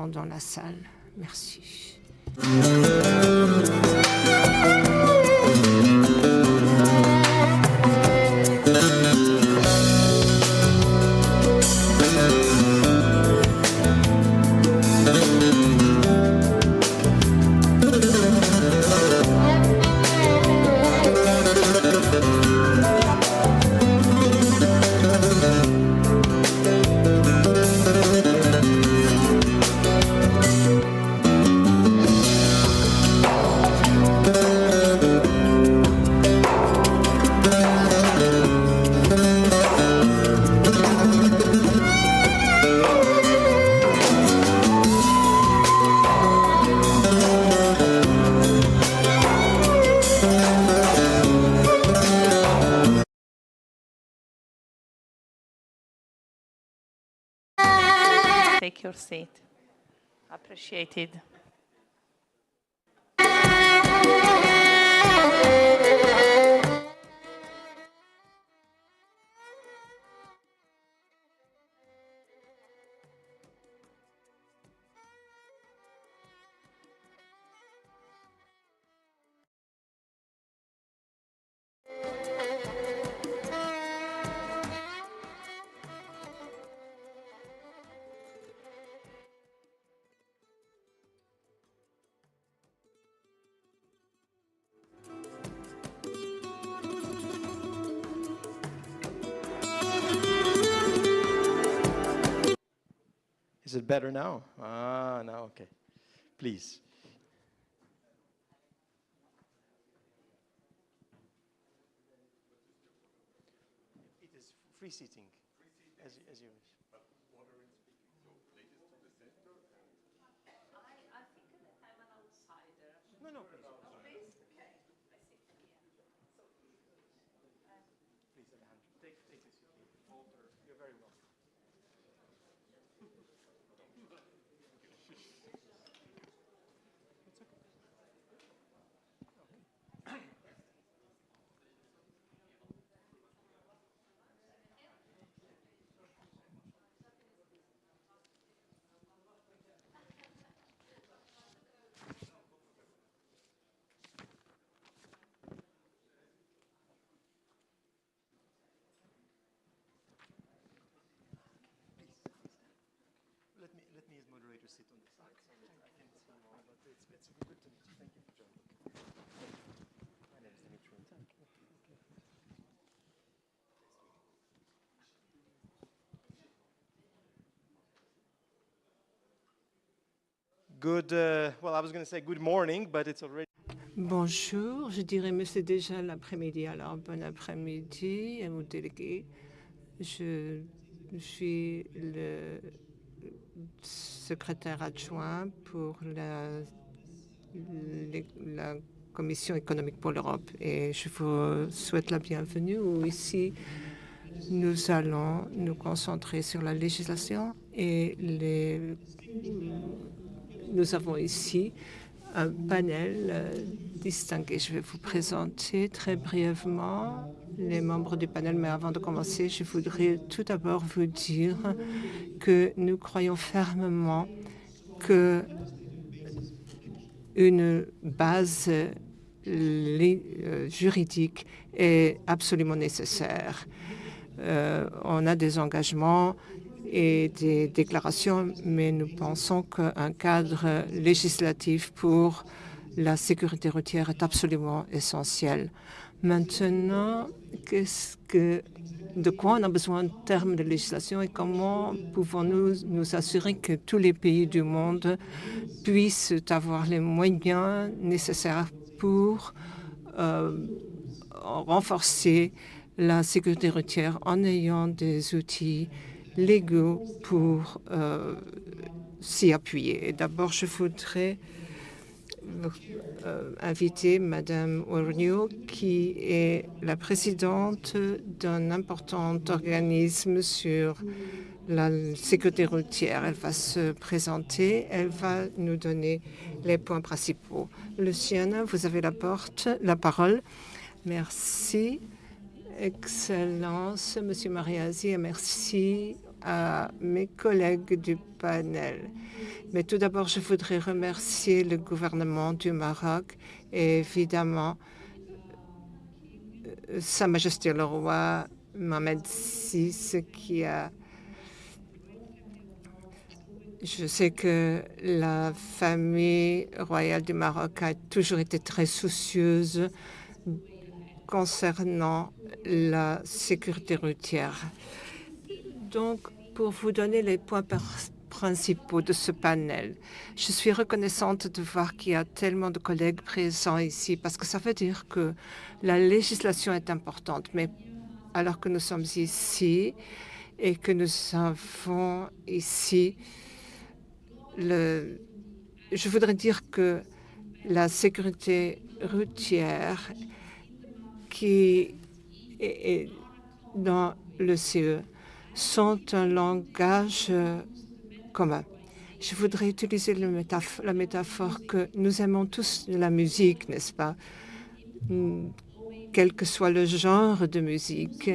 dans la salle. Merci. Take your seat. Appreciated. Is it better now? Ah, now, okay. Please. It is free seating, as you wish. I think I'm an outsider. No, please. Please? Okay. I sit here. Please, Alejandro, take this seat. Walter, you're very welcome. Let me as moderator sit on the side so that I can see you all, but it's good to meet you. Thank you for joining. My name is Dimitri. Good, well, I was going to say good morning, but it's already... Bonjour, je dirais, mais c'est déjà l'après-midi, alors bon après-midi à vous délégués. Je suis le secrétaire adjoint pour la Commission économique pour l'Europe et je vous souhaite la bienvenue. Ici, nous allons nous concentrer sur la législation et nous avons ici un panel distingué. Je vais vous présenter très brièvement les membres du panel, mais avant de commencer, je voudrais tout d'abord vous dire que nous croyons fermement que une base juridique est absolument nécessaire. On a des engagements et des déclarations, mais nous pensons qu'un cadre législatif pour la sécurité routière est absolument essentiel. Maintenant, de quoi on a besoin en termes de législation et comment pouvons-nous nous assurer que tous les pays du monde puissent avoir les moyens nécessaires pour renforcer la sécurité routière en ayant des outils légaux pour s'y appuyer. D'abord, je voudrais inviter Madame Ornio, qui est la présidente d'un important organisme sur la sécurité routière. Elle va se présenter, elle va nous donner les points principaux. Luciana, vous avez la parole. Merci. Excellence, Monsieur Mariasi, et merci à mes collègues du panel. Mais tout d'abord, je voudrais remercier le gouvernement du Maroc et évidemment Sa Majesté le Roi Mohamed VI qui a... Je sais que la famille royale du Maroc a toujours été très soucieuse concernant la sécurité routière. Donc, pour vous donner les points principaux de ce panel, je suis reconnaissante de voir qu'il y a tellement de collègues présents ici parce que ça veut dire que la législation est importante. Mais alors que nous sommes ici et que nous avons ici je voudrais dire que la sécurité routière qui est dans le CE sont un langage commun. Je voudrais utiliser la métaphore que nous aimons tous la musique, n'est-ce pas? Quel que soit le genre de musique,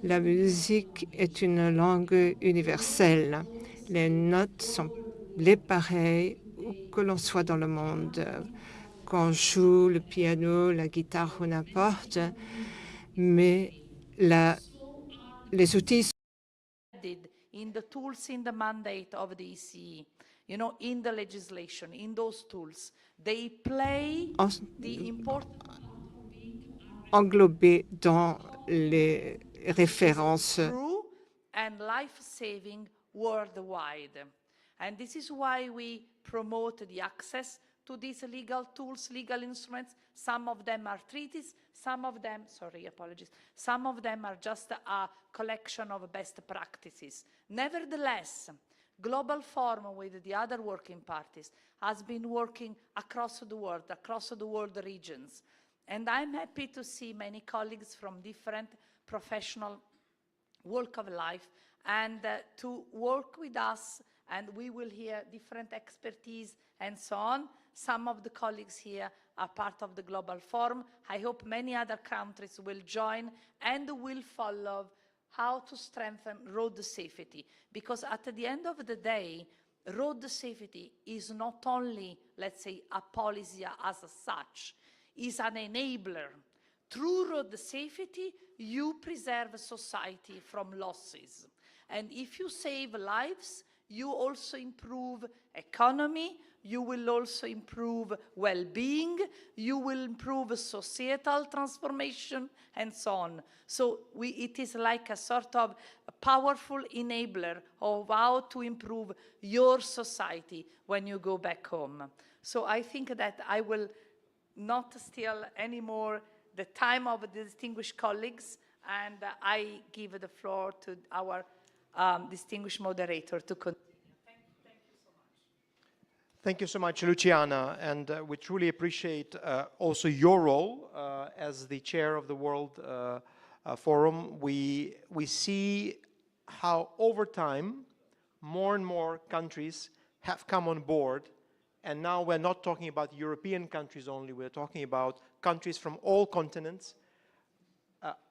la musique est une langue universelle. Les notes sont les pareilles où que l'on soit dans le monde, qu'on joue le piano, la guitare ou n'importe, mais les outils in the tools in the mandate of the ECE, you know, in the legislation, in those tools, they play the important englobés dans les références true and life-saving worldwide. And this is why we promote the access to these legal tools, legal instruments. Some of them are treaties, some of them, sorry, apologies, some of them are just a collection of best practices. Nevertheless, Global Forum with the other working parties has been working across the world regions. And I'm happy to see many colleagues from different professional walk of life and to work with us, and we will hear different expertise and so on. Some of the colleagues here are part of the Global Forum. I hope many other countries will join and will follow how to strengthen road safety, because at the end of the day, road safety is not only, let's say, a policy as such, is an enabler. Through road safety, you preserve society from losses. And if you save lives, you also improve economy, you will also improve well-being, you will improve societal transformation, and so on. So it is like a sort of a powerful enabler of how to improve your society when you go back home. So I think that I will not steal any more the time of the distinguished colleagues, and I give the floor to our distinguished moderator to continue. Thank you so much. Thank you so much, Luciana, and we truly appreciate also your role as the chair of the World Forum. We see how over time more and more countries have come on board, and now we're not talking about European countries only, we're talking about countries from all continents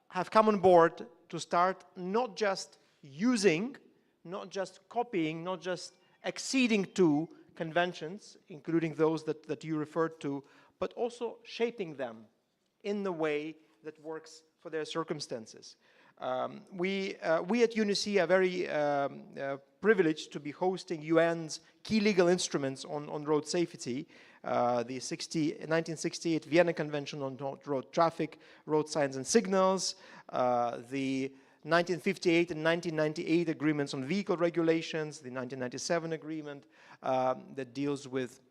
have come on board to start not just using, not just copying, not just acceding to conventions, including those that you referred to, but also shaping them in the way that works for their circumstances. We at UNICE are very privileged to be hosting UN's key legal instruments on road safety, the 1968 Vienna Convention on Road Traffic, Road Signs and Signals, the 1958 and 1998 agreements on vehicle regulations, the 1997 agreement that deals with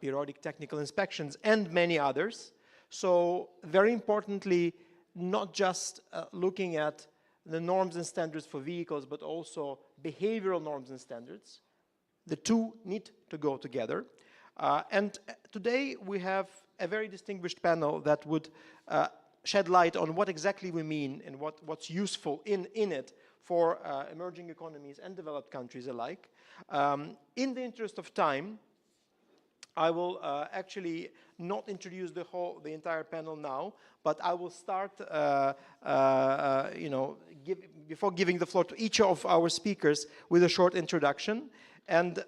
periodic technical inspections, and many others. So very importantly, not just looking at the norms and standards for vehicles, but also behavioral norms and standards. The two need to go together. And today we have a very distinguished panel that would shed light on what exactly we mean and what's useful in it for emerging economies and developed countries alike. In the interest of time, I will actually not introduce the entire panel now, but I will start, before giving the floor to each of our speakers with a short introduction. And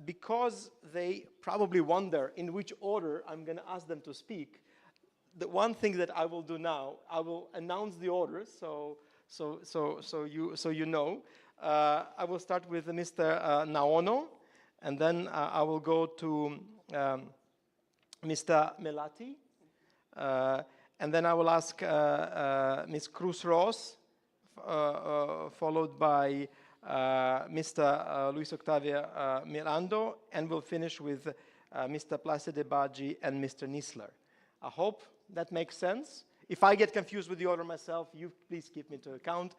because they probably wonder in which order I'm going to ask them to speak, the one thing that I will do now, I will announce the orders, so you know. I will start with Mr. Naono, and then I will go to Mr. Melati, and then I will ask Ms. Cruz-Ross, followed by Mr. Luis Octavio Mirando, and we'll finish with Mr. Placide Badji and Mr. Nisler. I hope that makes sense. If I get confused with the order myself, you please keep me to account.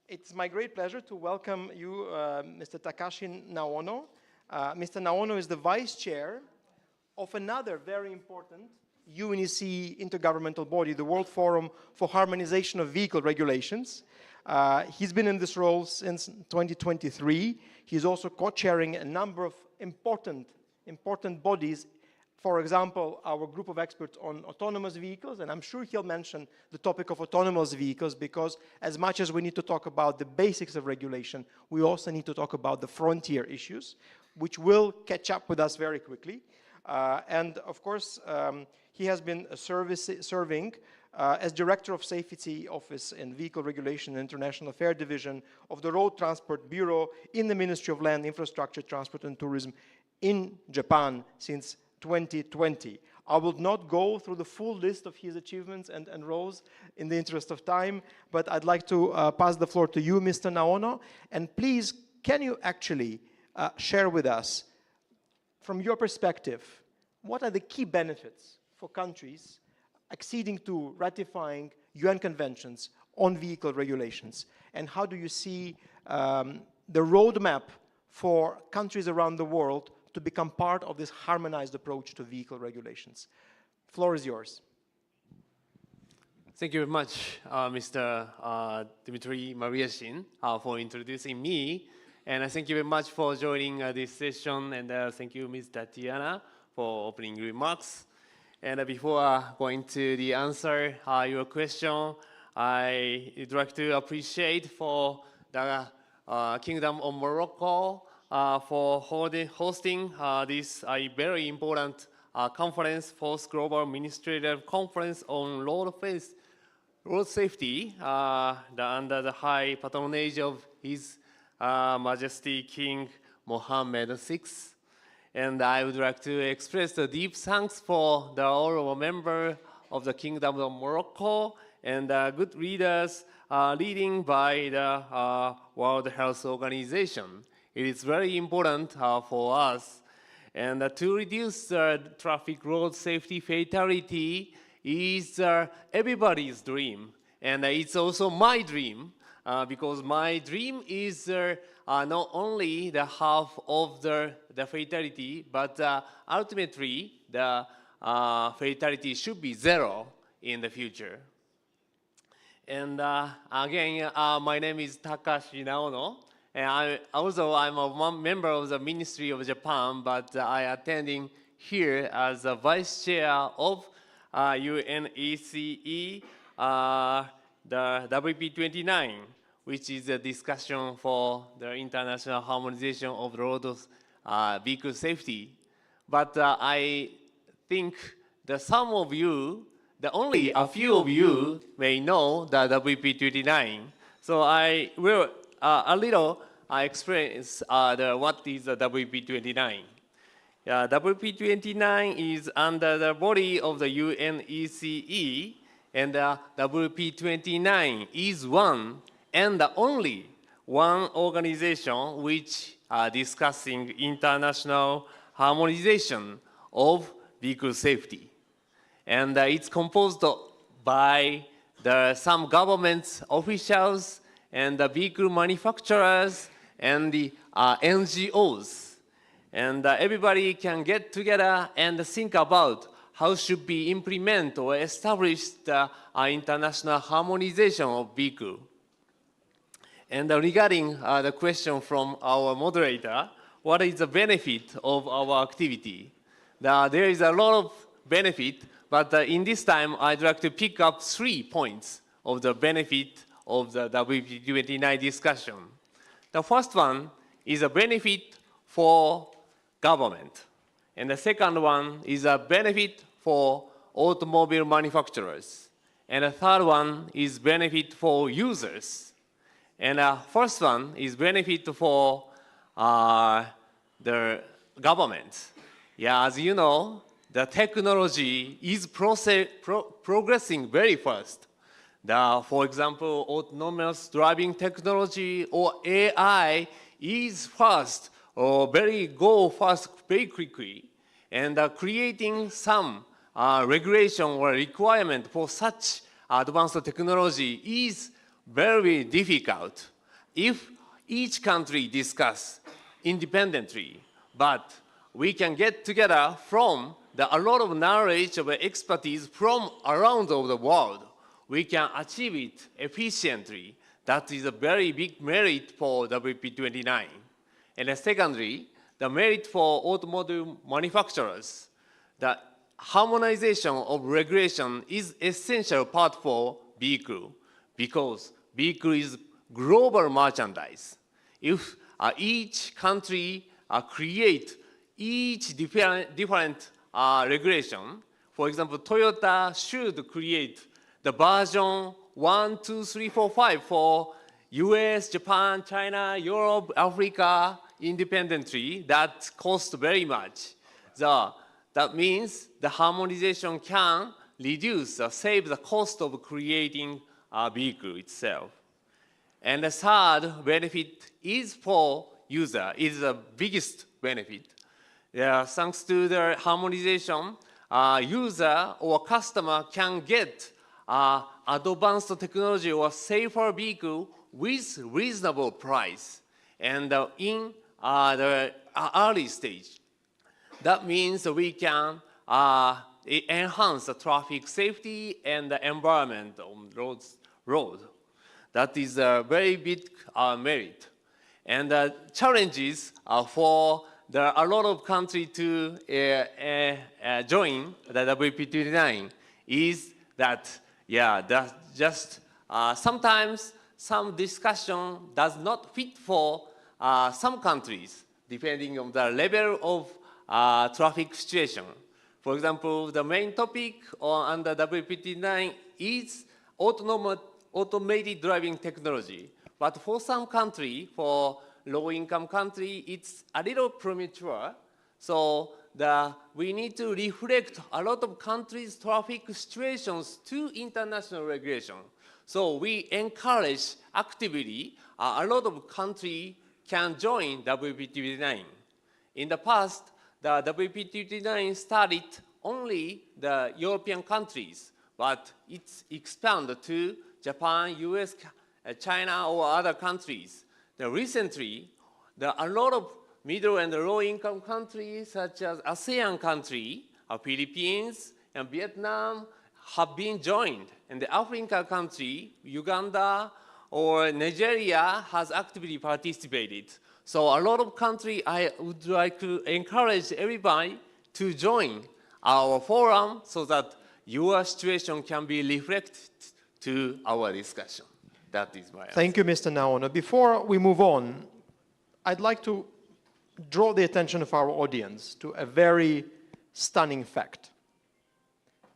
It's my great pleasure to welcome you, Mr. Takashi Naono. Mr. Naono is the vice chair of another very important UNEC intergovernmental body, the World Forum for Harmonization of Vehicle Regulations. He's been in this role since 2023. He's also co-chairing a number of important bodies. For example, our group of experts on autonomous vehicles, and I'm sure he'll mention the topic of autonomous vehicles, because as much as we need to talk about the basics of regulation, we also need to talk about the frontier issues, which will catch up with us very quickly. And of course, he has been serving as Director of Safety Office and Vehicle Regulation and International Affairs Division of the Road Transport Bureau in the Ministry of Land, Infrastructure, Transport and Tourism in Japan since 2020. I will not go through the full list of his achievements and roles in the interest of time, but I'd like to pass the floor to you, Mr. Naono. And please, can you actually share with us, from your perspective, what are the key benefits for countries acceding to ratifying UN conventions on vehicle regulations? And how do you see the roadmap for countries around the world to become part of this harmonized approach to vehicle regulations? Floor is yours. Thank you very much, Mr. Dmitry Mariashin, for introducing me. And thank you very much for joining this session. And thank you, Ms. Tatiana, for opening remarks. And before going to the answer your question, I'd like to appreciate for the Kingdom of Morocco for hosting this very important conference, Fourth Global Administrative Conference on Road Safety, under the high patronage of His Majesty King Mohammed VI. And I would like to express the deep thanks for the honorable member of the Kingdom of Morocco and good leaders leading by the World Health Organization. It is very important for us. And to reduce traffic road safety fatality is everybody's dream. And it's also my dream, because my dream is not only the half of the fatality, but ultimately the fatality should be zero in the future. And again, my name is Takashi Naono. And I'm a member of the Ministry of Japan, but I attending here as a vice chair of UNECE, the WP29, which is a discussion for the international harmonization of road vehicle safety. But I think that some of you, only a few of you may know the WP29. So I will experience what is the WP29. WP29 is under the body of the UNECE, and WP29 is one and the only one organization which are discussing international harmonization of vehicle safety. And it's composed by some government officials and the vehicle manufacturers and the NGOs. And everybody can get together and think about how should be implement or establish the international harmonization of vehicle. And regarding the question from our moderator, what is the benefit of our activity? There is a lot of benefit, but in this time, I'd like to pick up 3 points of the benefit of the WP29 discussion. The first one is a benefit for government. And the second one is a benefit for automobile manufacturers. And the third one is benefit for users. And the first one is benefit for the government. Yeah, as you know, the technology is progressing very fast. For example, autonomous driving technology or AI is fast or go fast very quickly, and creating some regulation or requirement for such advanced technology is very difficult if each country discuss independently. But we can get together from a lot of knowledge of expertise from around the world. We can achieve it efficiently. That is a very big merit for WP29. And secondly, the merit for automotive manufacturers. The harmonization of regulation is essential part for vehicle because vehicle is global merchandise. If each country create each different regulation, for example, Toyota should create the version 1, 2, 3, 4, 5 for US, Japan, China, Europe, Africa independently. That costs very much. That means the harmonization can save the cost of creating a vehicle itself. And the third benefit is for user, is the biggest benefit. Thanks to the harmonization, user or customer can get advanced technology or safer vehicle with reasonable price and in the early stage. That means we can enhance the traffic safety and the environment on road. That is a very big merit. And the challenges for a lot of countries to join the WP29 is that, sometimes some discussion does not fit for some countries, depending on the level of traffic situation. For example, the main topic under WP29 is automated driving technology. But for some country, for low-income country, it's a little premature. So we need to reflect a lot of countries' traffic situations to international regulation. So we encourage actively a lot of countries can join WP29. In the past, the WP29 started only the European countries, but it's expanded to Japan, US, China, or other countries. Recently, a lot of middle and low-income countries, such as ASEAN countries, Philippines and Vietnam, have been joined. And the African country, Uganda or Nigeria, has actively participated. So a lot of countries, I would like to encourage everybody to join our forum so that your situation can be reflected to our discussion. That is my answer. Thank you, Mr. Naono. Before we move on, I'd like to draw the attention of our audience to a very stunning fact.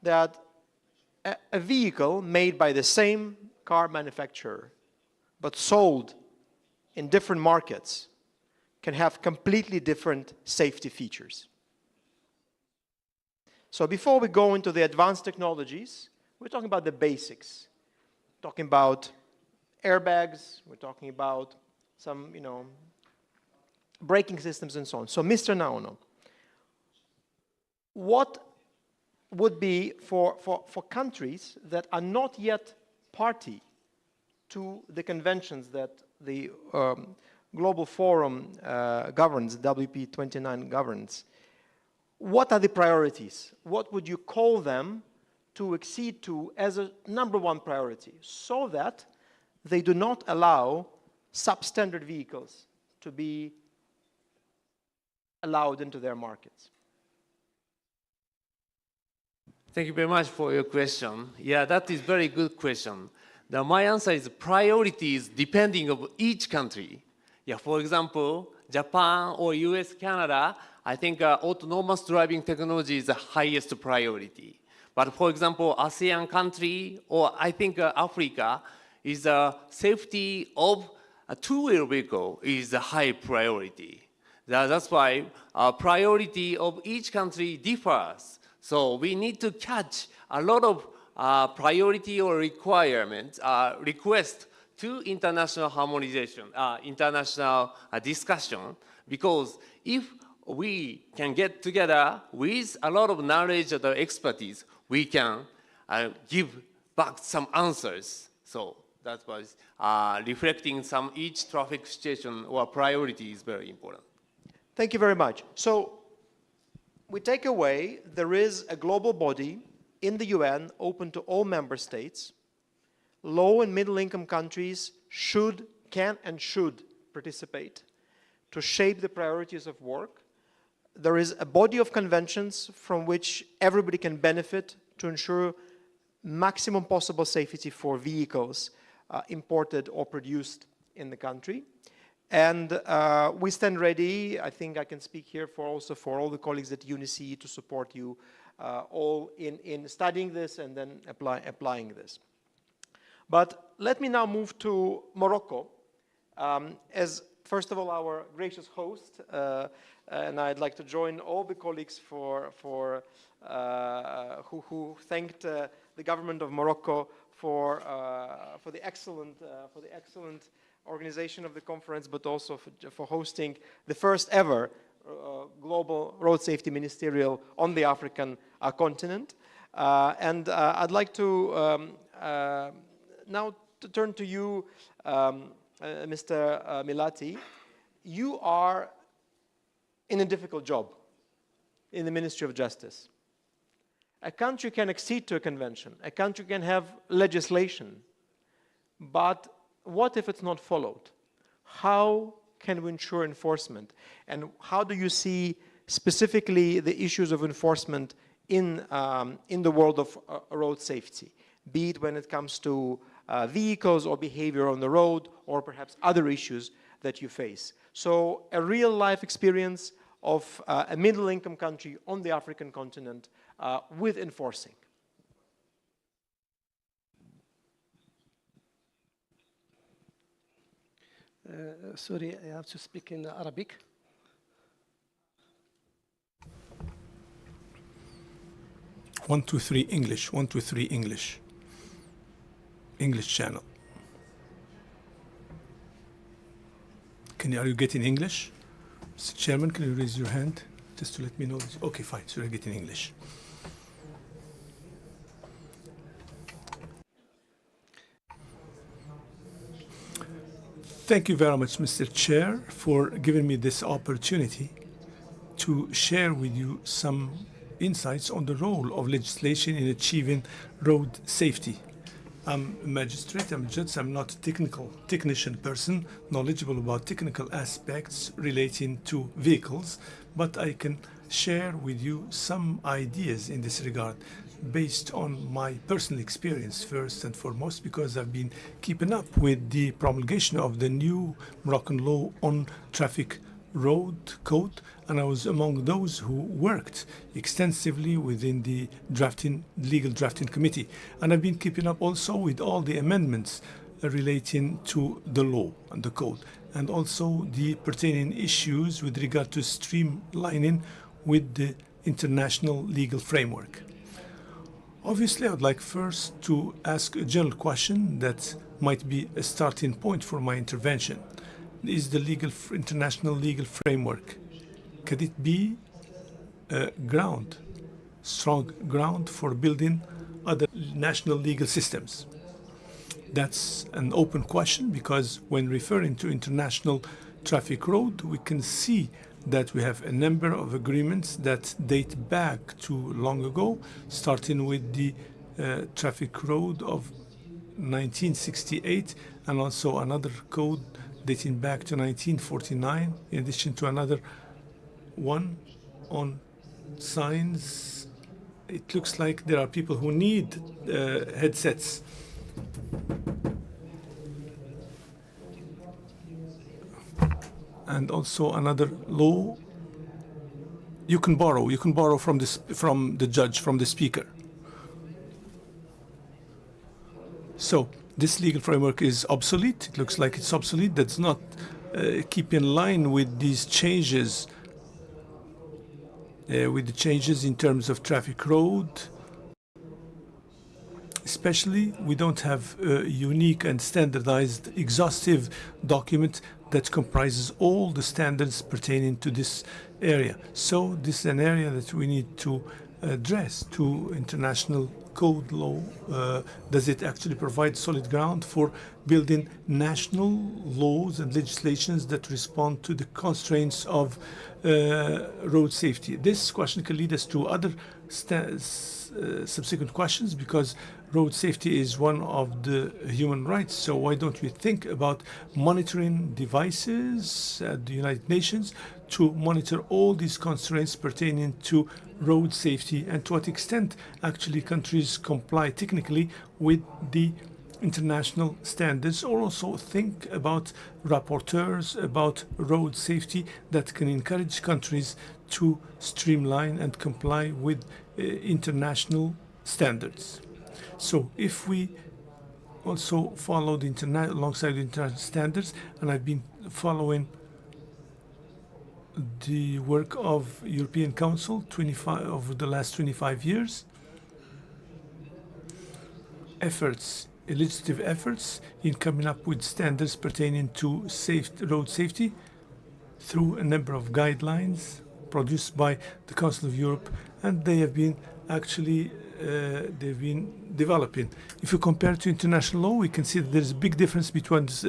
That a vehicle made by the same car manufacturer, but sold in different markets, can have completely different safety features. So before we go into the advanced technologies, we're talking about the basics. We're talking about airbags, we're talking about some, braking systems and so on. So Mr. Naono, what would be for countries that are not yet party to the conventions that the Global Forum governs, WP29 governs, what are the priorities? What would you call them to accede to as a #1 priority so that they do not allow substandard vehicles to be allowed into their markets? Thank you very much for your question. Yeah, that is a very good question. My answer is priorities depending on each country. Yeah, for example, Japan or US, Canada, I think autonomous driving technology is the highest priority. But for example, ASEAN country or I think Africa is safety of a two-wheel vehicle is a high priority. That's why priority of each country differs. So we need to catch a lot of priority or requirements, request to international harmonization, international discussion, because if we can get together with a lot of knowledge and expertise, we can give back some answers. So that was reflecting some each traffic situation or priority is very important. Thank you very much. So we take away there is a global body in the UN open to all member states. Low and middle income countries can and should participate to shape the priorities of work. There is a body of conventions from which everybody can benefit to ensure maximum possible safety for vehicles imported or produced in the country. And we stand ready, I think I can speak here also for all the colleagues at UNICE to support you all in studying this and then applying this. But let me now move to Morocco as, first of all, our gracious host. And I'd like to join all the colleagues who thanked the government of Morocco for the excellent organization of the conference, but also for hosting the first ever global road safety ministerial on the African continent. And I'd like to now to turn to you, Mr. Milati. You are in a difficult job in the Ministry of Justice. A country can accede to a convention, a country can have legislation, but what if it's not followed? How can we ensure enforcement? And how do you see specifically the issues of enforcement in the world of road safety, be it when it comes to vehicles or behavior on the road, or perhaps other issues that you face? So a real life experience of a middle income country on the African continent with enforcing. Sorry, I have to speak in Arabic. One, two, three, English. 1, 2, 3, English. English channel. Are you getting English? Mr. Chairman, can you raise your hand just to let me know? Okay, fine. So you're getting English. Thank you very much, Mr. Chair, for giving me this opportunity to share with you some insights on the role of legislation in achieving road safety. I'm a magistrate, I'm a judge, I'm not a technician person, knowledgeable about technical aspects relating to vehicles, but I can share with you some ideas in this regard based on my personal experience first and foremost, because I've been keeping up with the promulgation of the new Moroccan law on traffic road code, and I was among those who worked extensively within the legal drafting committee. And I've been keeping up also with all the amendments relating to the law and the code, and also the pertaining issues with regard to streamlining with the international legal framework. Obviously, I'd like first to ask a general question that might be a starting point for my intervention. Is the international legal framework, could it be a strong ground for building other national legal systems? That's an open question, because when referring to international traffic road, we can see that we have a number of agreements that date back to long ago, starting with the traffic code of 1968, and also another code dating back to 1949, in addition to another one on signs. It looks like there are people who need headsets. and also another law. You can borrow from the judge, from the speaker. So this legal framework is obsolete. It looks like it's obsolete. That's not keep in line with these changes, with the changes in terms of traffic road. Especially, we don't have a unique and standardized exhaustive document that comprises all the standards pertaining to this area. So this is an area that we need to address to international code law. Does it actually provide solid ground for building national laws and legislations that respond to the constraints of road safety? This question can lead us to other subsequent questions, because road safety is one of the human rights. So why don't we think about monitoring devices at the United Nations to monitor all these constraints pertaining to road safety, and to what extent actually countries comply technically with the international standards, or also think about rapporteurs about road safety that can encourage countries to streamline and comply with international standards. So if we also follow the alongside the international standards, and I've been following the work of European Council over the last 25 years, legislative efforts in coming up with standards pertaining to road safety through a number of guidelines produced by the Council of Europe, and they have been actually they've been developing. If you compare to international law, we can see that there's a big difference between what's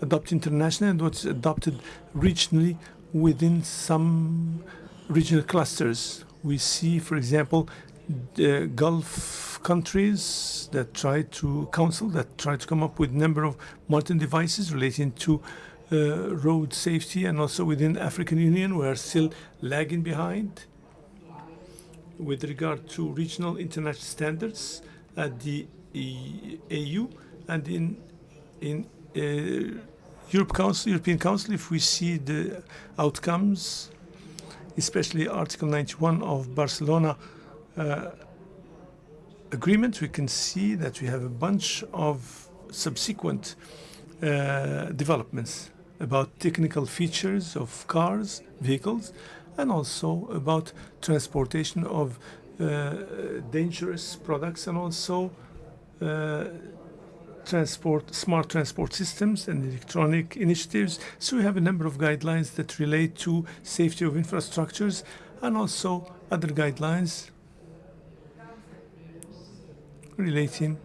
adopted internationally and what's adopted regionally within some regional clusters. We see, for example, the Gulf countries that try to come up with a number of modern devices relating to road safety, and also within African Union, we are still lagging behind with regard to regional international standards at the AU, and in European Council. If we see the outcomes, especially Article 91 of Barcelona agreement, we can see that we have a bunch of subsequent developments about technical features of vehicles, and also about transportation of dangerous products, and also smart transport systems and electronic initiatives. So we have a number of guidelines that relate to safety of infrastructures, and also other guidelines relating.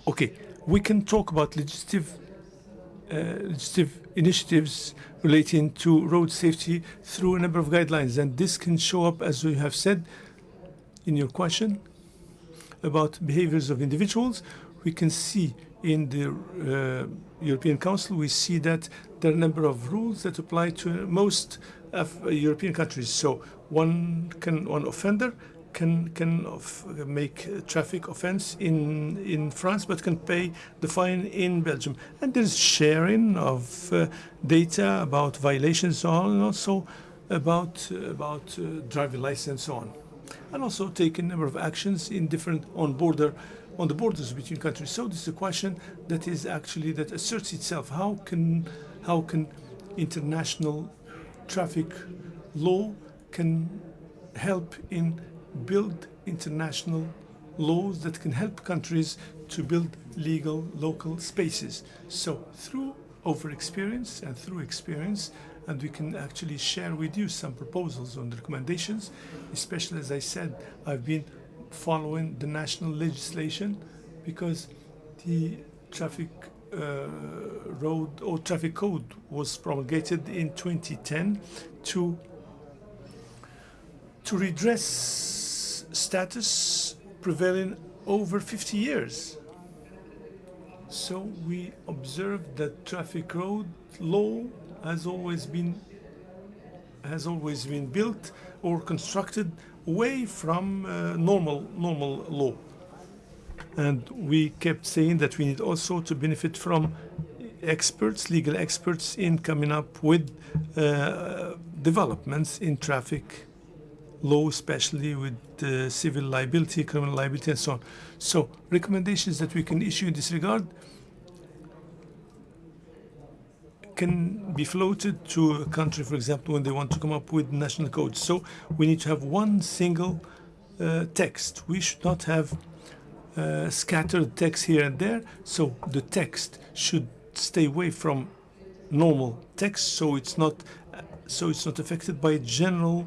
Okay, we can talk about legislative initiatives relating to road safety through a number of guidelines, and this can show up, as we have said in your question, about behaviors of individuals. We can see in the European Council, we see that there are a number of rules that apply to most European countries. So one offender can make a traffic offense in France, but can pay the fine in Belgium. And there's sharing of data about violations, and also about driving license, and so on. And also take a number of actions in different on the borders between countries. So this is a question that asserts itself. How can international traffic law can help in build international laws that can help countries to build legal local spaces? So through experience, and we can actually share with you some proposals on the recommendations. Especially, as I said, I've been following the national legislation, because the traffic traffic code was promulgated in 2010 to redress status prevailing over 50 years. So we observed that traffic road law has always been built or constructed away from normal law, and we kept saying that we need also to benefit from experts, legal experts, in coming up with developments in traffic law, especially with civil liability, criminal liability, and so on. So recommendations that we can issue in this regard can be floated to a country, for example, when they want to come up with national codes. So we need to have one single text. We should not have scattered text here and there. So the text should stay away from normal text, so it's not affected by general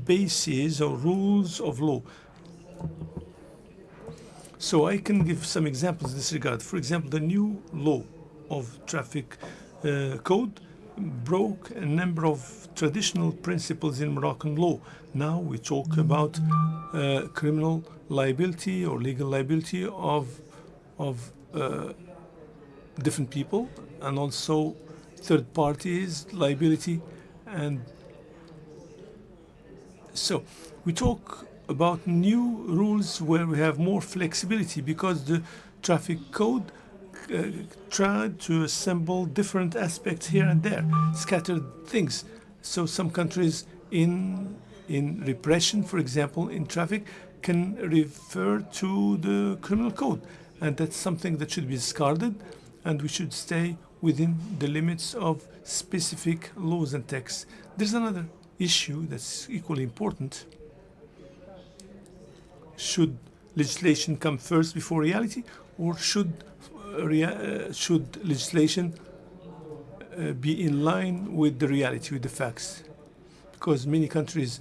bases or rules of law. So I can give some examples in this regard. For example, the new law of traffic code broke a number of traditional principles in Moroccan law. Now we talk about criminal liability or legal liability of different people, and also third parties liability. And so we talk about new rules where we have more flexibility, because the traffic code tried to assemble different aspects here and there, scattered things. So some countries in repression, for example, in traffic, can refer to the criminal code, and that's something that should be discarded, and we should stay within the limits of specific laws and texts. There's another issue that's equally important. Should legislation come first before reality, or should legislation be in line with the reality, with the facts? Because many countries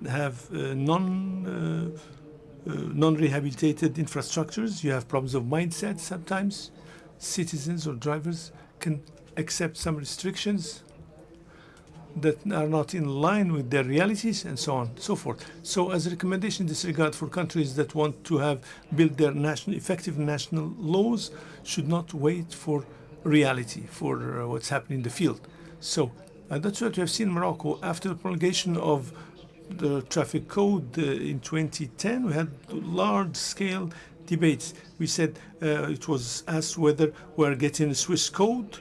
have non-rehabilitated infrastructures. You have problems of mindset sometimes. Citizens or drivers can accept some restrictions that are not in line with their realities, and so on and so forth. So as a recommendation in this regard, for countries that want to build their effective national laws, should not wait for reality, for what's happening in the field. So that's what we have seen in Morocco. After the promulgation of the traffic code in 2010, we had large-scale debates. We said it was asked whether we're getting a Swiss code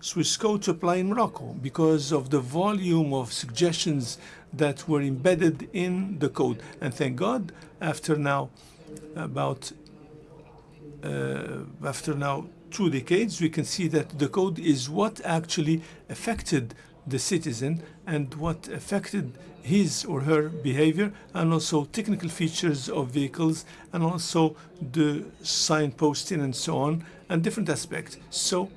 to apply in Morocco, because of the volume of suggestions that were embedded in the code. And thank God, after now 2 decades, we can see that the code is what actually affected the citizen and what affected his or her behavior, and also technical features of vehicles, and also the signposting and so on, and different aspects. So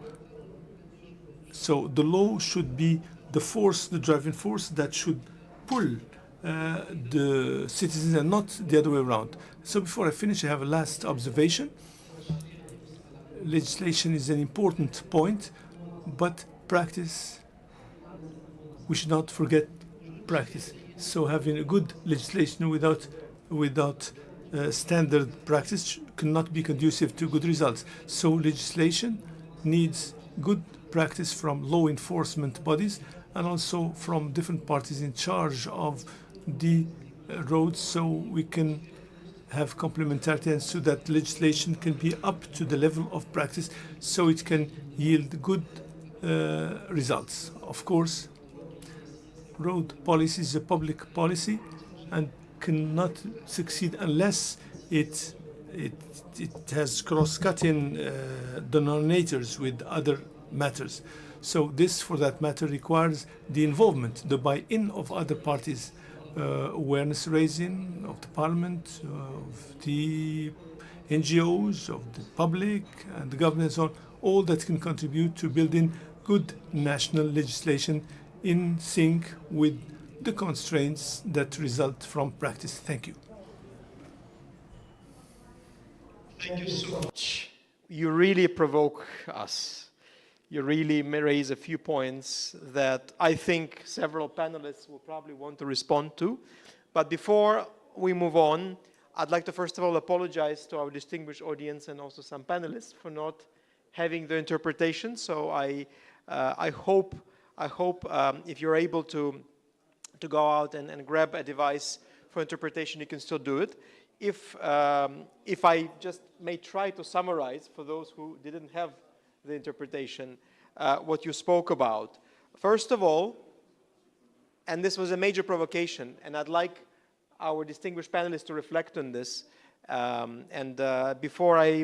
the law should be the force, the driving force that should pull the citizens, and not the other way around. So before I finish, I have a last observation. Legislation is an important point, but practice, we should not forget practice. So having a good legislation without standard practice cannot be conducive to good results. So legislation needs good practice from law enforcement bodies, and also from different parties in charge of the roads, so we can have complementarity, and so that legislation can be up to the level of practice, so it can yield good results. Of course, road policy is a public policy and cannot succeed unless it has cross-cutting denominators with other matters. So this, for that matter, requires the involvement, the buy-in of other parties, awareness raising of the parliament, of the NGOs, of the public, and the government, and so on, all that can contribute to building good national legislation in sync with the constraints that result from practice. Thank you. Thank you so much. You really provoke us. You really raise a few points that I think several panelists will probably want to respond to. But before we move on, I'd like to first of all apologize to our distinguished audience and also some panelists for not having the interpretation. So I hope if you're able to go out and grab a device for interpretation, you can still do it. If I just may try to summarize for those who didn't have the interpretation, what you spoke about. First of all, and this was a major provocation, and I'd like our distinguished panelists to reflect on this. Before I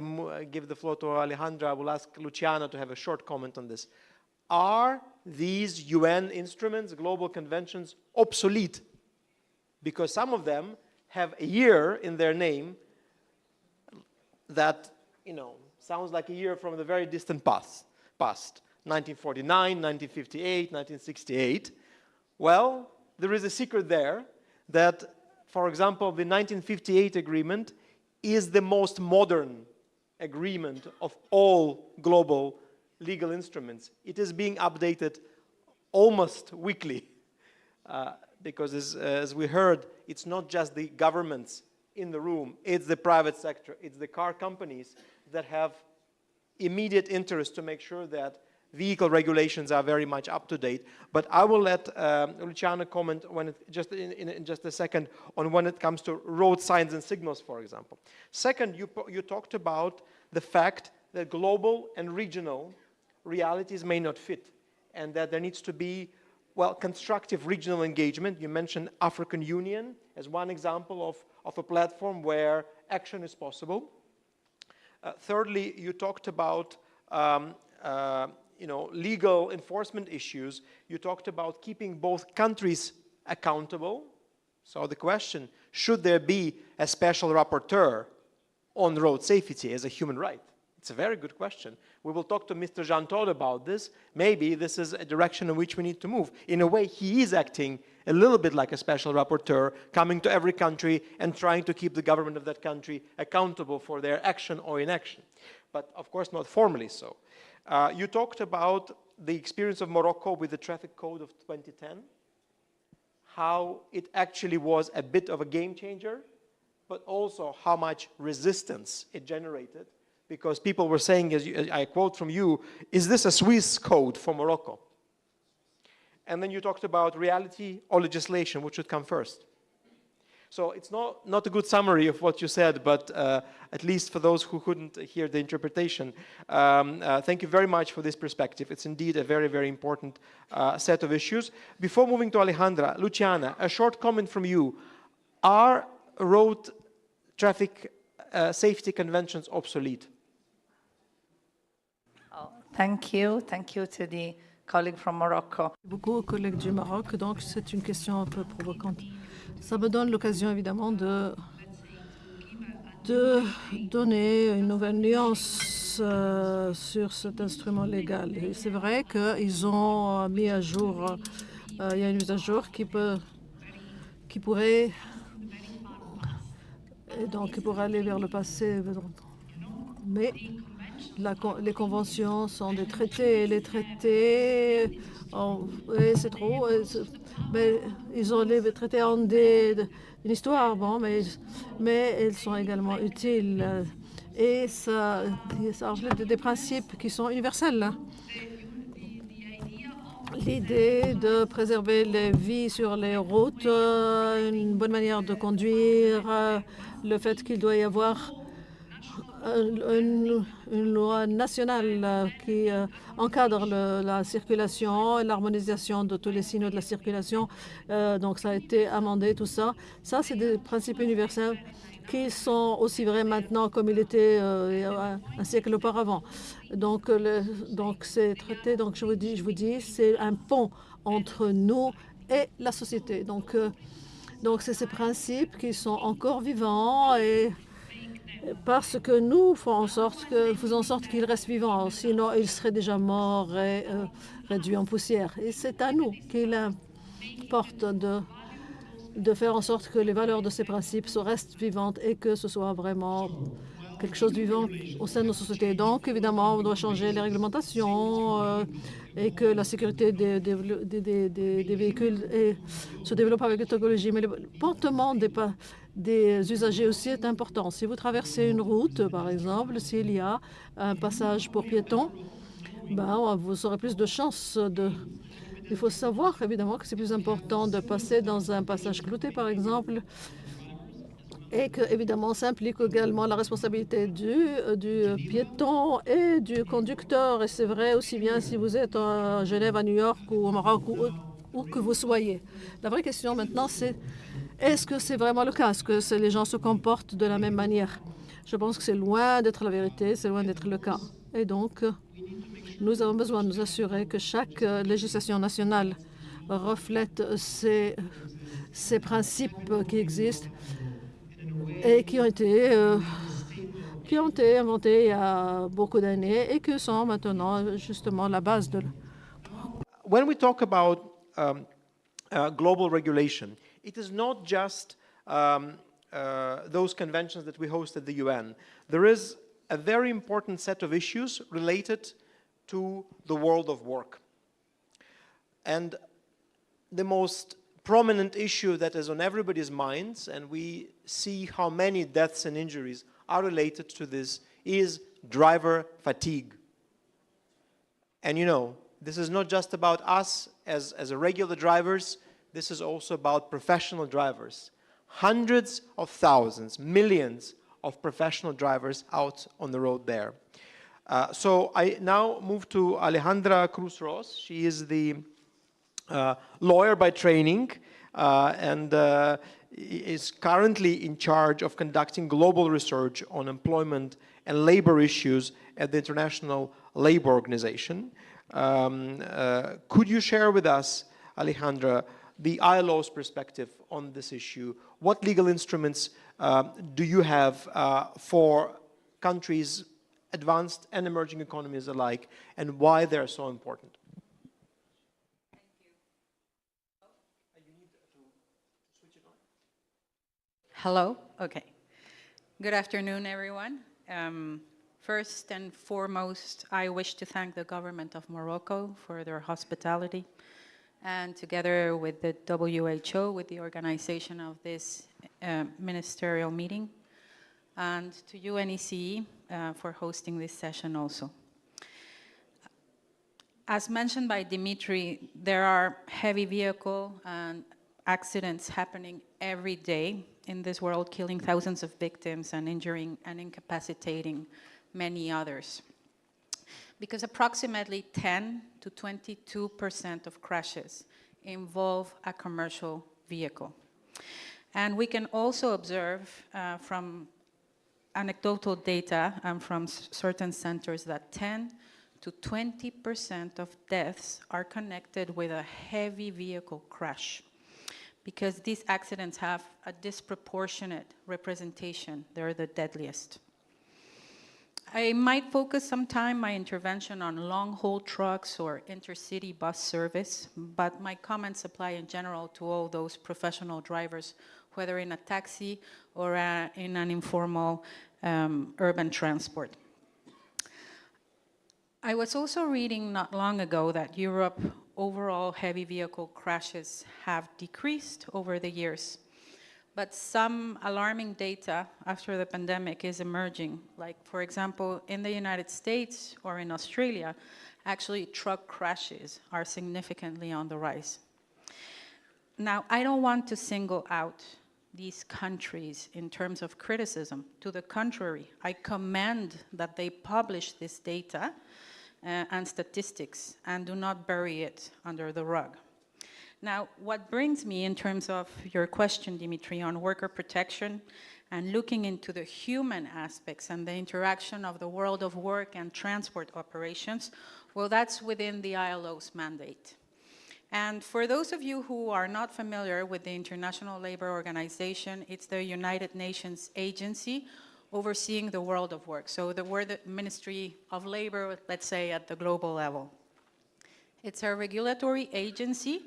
give the floor to Alejandra, I will ask Luciana to have a short comment on this. Are these UN instruments, global conventions, obsolete? Because some of them have a year in their name that, sounds like a year from the very distant past. 1949, 1958, 1968. Well, there is a secret there that, for example, the 1958 agreement is the most modern agreement of all global legal instruments. It is being updated almost weekly because as we heard, it's not just the governments in the room, it's the private sector, it's the car companies that have immediate interest to make sure that vehicle regulations are very much up to date. But I will let Luciana comment in just a second on when it comes to road signs and signals, for example. Second, you talked about the fact that global and regional realities may not fit, and that there needs to be, well, constructive regional engagement. You mentioned African Union as one example of a platform where action is possible. Thirdly, you talked about legal enforcement issues. You talked about keeping both countries accountable. So the question, should there be a special rapporteur on road safety as a human right? It's a very good question. We will talk to Mr. Jean-Claude about this. Maybe this is a direction in which we need to move. In a way, he is acting a little bit like a special rapporteur, coming to every country and trying to keep the government of that country accountable for their action or inaction. But of course, not formally so. You talked about the experience of Morocco with the traffic code of 2010, how it actually was a bit of a game changer, but also how much resistance it generated. Because people were saying, as I quote from you, is this a Swiss code for Morocco? And then you talked about reality or legislation, which should come first. So it's not a good summary of what you said, but at least for those who couldn't hear the interpretation, thank you very much for this perspective. It's indeed a very, very important set of issues. Before moving to Alejandra, Luciana, a short comment from you. Are road traffic safety conventions obsolete? Thank you. Thank you to the colleague from Morocco. Beaucoup aux collègues du Maroc, donc c'est une question un peu provocante. Ça me donne l'occasion évidemment de donner une nouvelle nuance sur cet instrument légal. Et c'est vrai qu'ils ont mis à jour, il y a une mise à jour qui pourrait aller vers le passé. Mais les conventions sont des traités, et les traités, c'est trop, mais ils ont les traités en une histoire, bon, mais ils sont également utiles et ça reflète des principes qui sont universels. L'idée de préserver les vies sur les routes, une bonne manière de conduire, le fait qu'il doit y avoir une loi nationale qui encadre la circulation et l'harmonisation de tous les signaux de la circulation. Donc ça a été amendé, tout ça. Ça, c'est des principes universels qui sont aussi vrais maintenant comme il était un siècle auparavant. Donc ces traités, donc je vous dis, c'est un pont entre nous et la société. Donc c'est ces principes qui sont encore vivants et parce que nous faisons en sorte qu'ils restent vivants, sinon ils seraient déjà morts et réduits en poussière. Et c'est à nous qu'il importe de faire en sorte que les valeurs de ces principes restent vivantes et que ce soit vraiment quelque chose de vivant au sein de nos sociétés. Donc, évidemment, on doit changer les réglementations et que la sécurité des véhicules se développe avec la technologie. Mais le comportement des usagers aussi est important. Si vous traversez une route, par exemple, s'il y a un passage pour piétons, vous aurez plus de chances de... Il faut savoir, évidemment, que c'est plus important de passer dans un passage clouté, par exemple, et que, évidemment, ça implique également la responsabilité du piéton et du conducteur. Et c'est vrai aussi bien si vous êtes à Genève, à New York ou au Maroc, où que vous soyez. La vraie question maintenant, c'est est-ce que c'est vraiment le cas? Est-ce que les gens se comportent de la même manière? Je pense que c'est loin d'être la vérité, c'est loin d'être le cas. Et donc, nous avons besoin de nous assurer que chaque législation nationale reflète ces principes qui existent et qui ont été inventés il y a beaucoup d'années et qui sont maintenant justement la base de... When we talk about global regulation, it is not just those conventions that we host at the UN. There is a very important set of issues related to the world of work. And the most prominent issue that is on everybody's minds, and we see how many deaths and injuries are related to this, is driver fatigue. And you know, this is not just about us as regular drivers, this is also about professional drivers. Hundreds of thousands, millions of professional drivers out on the road there. So I now move to Alejandra Cruz-Ross. She is the lawyer by training and is currently in charge of conducting global research on employment and labor issues at the International Labour Organization. Could you share with us, Alejandra, the ILO's perspective on this issue? What legal instruments do you have for countries, advanced and emerging economies alike, and why they're so important? Hello? Okay. Good afternoon, everyone. First and foremost, I wish to thank the government of Morocco for their hospitality, and together with the WHO, with the organization of this ministerial meeting, and to UNECE for hosting this session also. As mentioned by Dimitri, there are heavy vehicle and accidents happening every day in this world, killing thousands of victims and injuring and incapacitating many others. Because approximately 10 to 22% of crashes involve a commercial vehicle. And we can also observe from anecdotal data and from certain centers that 10 to 20% of deaths are connected with a heavy vehicle crash, because these accidents have a disproportionate representation. They're the deadliest. I might focus some time, my intervention, on long-haul trucks or intercity bus service, but my comments apply in general to all those professional drivers, whether in a taxi or in an informal urban transport. I was also reading not long ago that Europe overall heavy vehicle crashes have decreased over the years. But some alarming data after the pandemic is emerging. Like, for example, in the United States or in Australia, actually truck crashes are significantly on the rise. Now, I don't want to single out these countries in terms of criticism. To the contrary, I commend that they publish this data and statistics and do not bury it under the rug. Now, what brings me in terms of your question, Dimitri, on worker protection and looking into the human aspects and the interaction of the world of work and transport operations, well, that's within the ILO's mandate. And for those of you who are not familiar with the International Labour Organization, it's the United Nations agency overseeing the world of work. So we're the Ministry of Labor, let's say, at the global level. It's a regulatory agency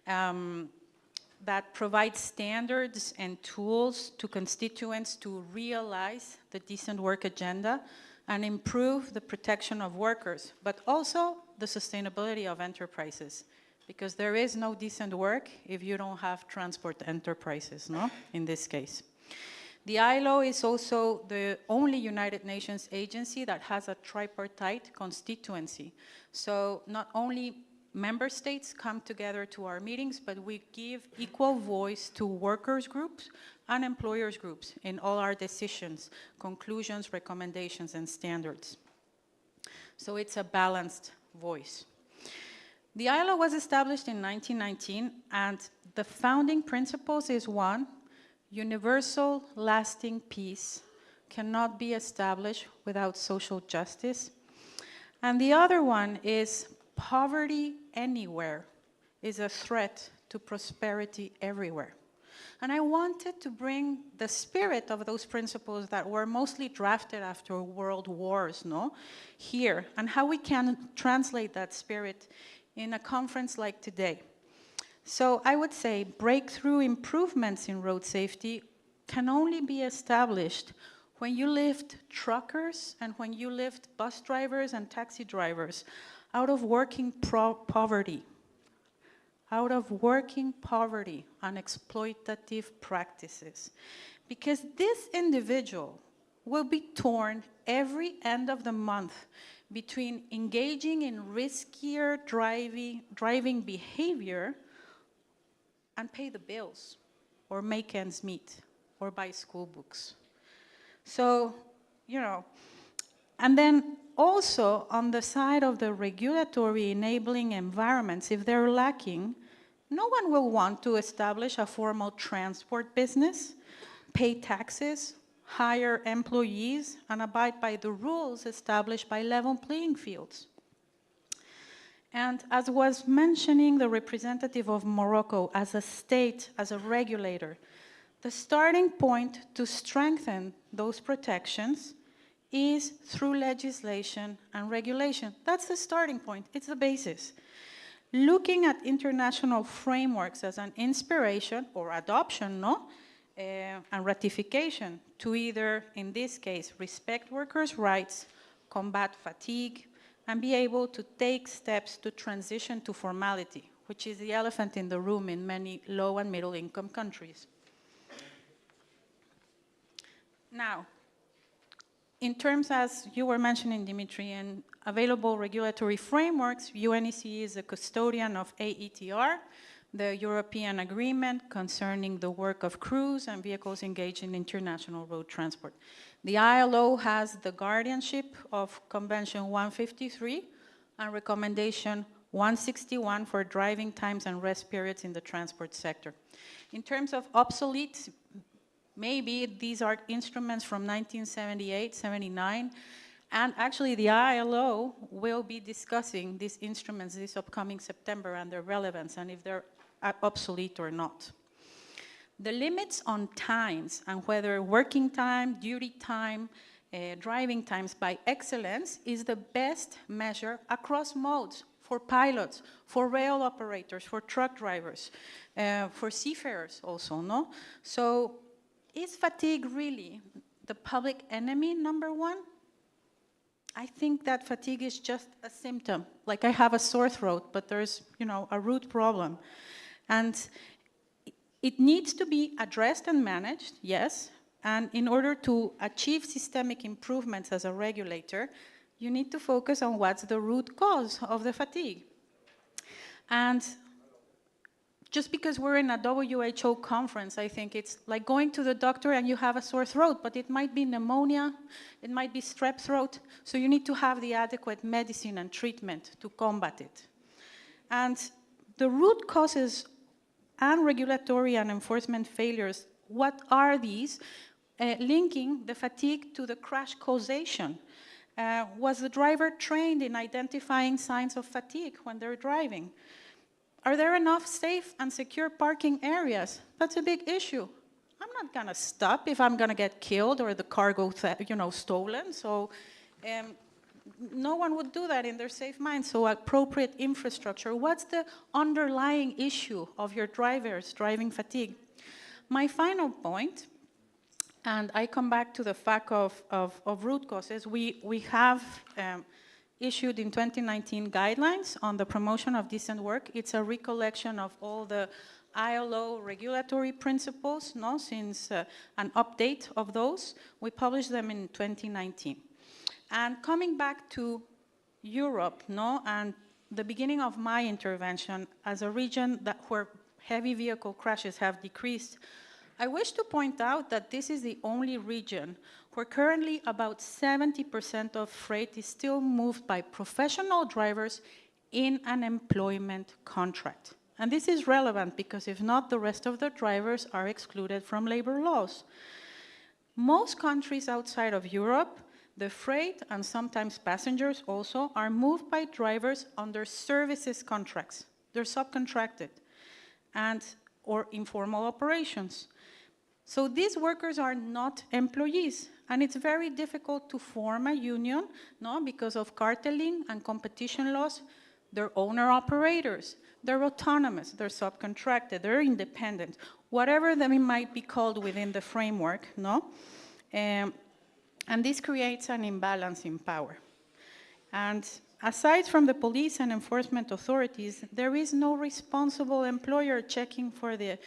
that provides standards and tools to constituents to realize the decent work agenda and improve the protection of workers, but also the sustainability of enterprises. Because there is no decent work if you don't have transport enterprises, no? In this case. The ILO is also the only United Nations agency that has a tripartite constituency. So not only member states come together to our meetings, but we give equal voice to workers' groups and employers' groups in all our decisions, conclusions, recommendations, and standards. So it's a balanced voice. The ILO was established in 1919, and the founding principles is one, universal lasting peace cannot be established without social justice. And the other one is poverty anywhere is a threat to prosperity everywhere. And I wanted to bring the spirit of those principles that were mostly drafted after world wars, here, and how we can translate that spirit in a conference like today. So I would say breakthrough improvements in road safety can only be established when you lift truckers and when you lift bus drivers and taxi drivers out of working poverty and exploitative practices. Because this individual will be torn every end of the month between engaging in riskier driving behavior and pay the bills, or make ends meet, or buy school books. So, and then also on the side of the regulatory enabling environments, if they're lacking, no one will want to establish a formal transport business, pay taxes, hire employees, and abide by the rules established by level playing fields. And as was mentioning the representative of Morocco, as a state, as a regulator, the starting point to strengthen those protections is through legislation and regulation. That's the starting point, it's the basis. Looking at international frameworks as an inspiration or adoption, and ratification to either, in this case, respect workers' rights, combat fatigue, and be able to take steps to transition to formality, which is the elephant in the room in many low and middle income countries. Now, in terms, as you were mentioning, Dimitri, in available regulatory frameworks, UNECE is a custodian of AETR, the European Agreement concerning the work of crews and vehicles engaged in international road transport. The ILO has the guardianship of Convention 153 and Recommendation 161 for driving times and rest periods in the transport sector. In terms of obsolete, maybe these are instruments from 1978, 79, and actually the ILO will be discussing these instruments this upcoming September and their relevance and if they're obsolete or not. The limits on times and whether working time, duty time, driving times by excellence is the best measure across modes for pilots, for rail operators, for truck drivers, for seafarers also, So is fatigue really the public enemy number one? I think that fatigue is just a symptom. Like I have a sore throat, but there's, a root problem. And it needs to be addressed and managed, yes. And in order to achieve systemic improvements as a regulator, you need to focus on what's the root cause of the fatigue. And just because we're in a WHO conference, I think it's like going to the doctor and you have a sore throat, but it might be pneumonia, it might be strep throat, so you need to have the adequate medicine and treatment to combat it. And the root causes and regulatory and enforcement failures, what are these? Linking the fatigue to the crash causation. Was the driver trained in identifying signs of fatigue when they're driving? Are there enough safe and secure parking areas? That's a big issue. I'm not going to stop if I'm going to get killed or the car go, stolen. So no one would do that in their safe mind. So appropriate infrastructure. What's the underlying issue of your drivers driving fatigue? My final point, and I come back to the fact of root causes, we have issued in 2019 guidelines on the promotion of decent work. It's a recollection of all the ILO regulatory principles, since an update of those. We published them in 2019. And coming back to Europe, and the beginning of my intervention, as a region where heavy vehicle crashes have decreased, I wish to point out that this is the only region where currently about 70% of freight is still moved by professional drivers in an employment contract. And this is relevant because if not, the rest of the drivers are excluded from labor laws. Most countries outside of Europe, the freight and sometimes passengers also are moved by drivers under services contracts. They're subcontracted or informal operations. So these workers are not employees, and it's very difficult to form a union, no, because of cartelling and competition laws. They're owner-operators, they're autonomous, they're subcontracted, they're independent, whatever they might be called within the framework, no? And this creates an imbalance in power. And aside from the police and enforcement authorities, there is no responsible employer checking for the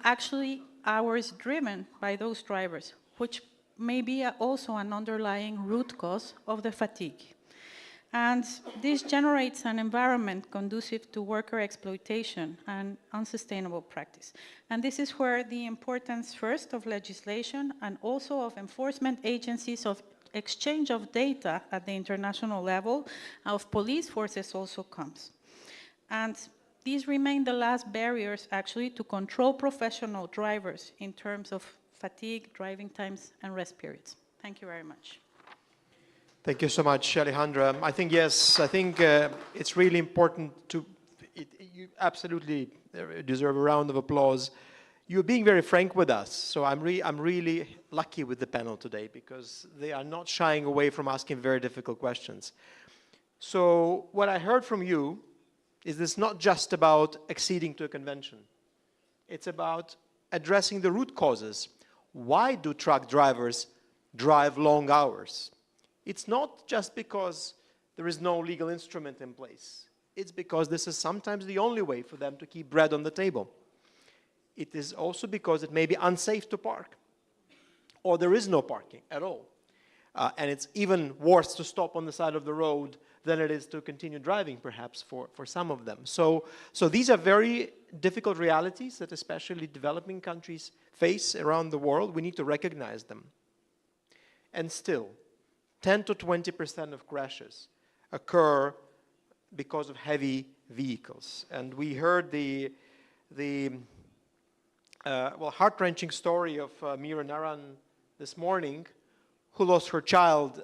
actually hours driven by those drivers, which may be also an underlying root cause of the fatigue. And this generates an environment conducive to worker exploitation and unsustainable practice. And this is where the importance first of legislation and also of enforcement agencies of exchange of data at the international level of police forces also comes. And these remain the last barriers actually to control professional drivers in terms of fatigue, driving times, and rest periods. Thank you very much. Thank you so much, Alejandra. I think, yes, it's really important you absolutely deserve a round of applause. You're being very frank with us, so I'm really lucky with the panel today because they are not shying away from asking very difficult questions. So what I heard from you is this not just about acceding to a convention. It's about addressing the root causes. Why do truck drivers drive long hours? It's not just because there is no legal instrument in place. It's because this is sometimes the only way for them to keep bread on the table. It is also because it may be unsafe to park, or there is no parking at all. And it's even worse to stop on the side of the road than it is to continue driving, perhaps, for some of them. So these are very difficult realities that especially developing countries face around the world. We need to recognize them. And still, 10 to 20% of crashes occur because of heavy vehicles. And we heard the heart-wrenching story of Mira Naran this morning, who lost her child.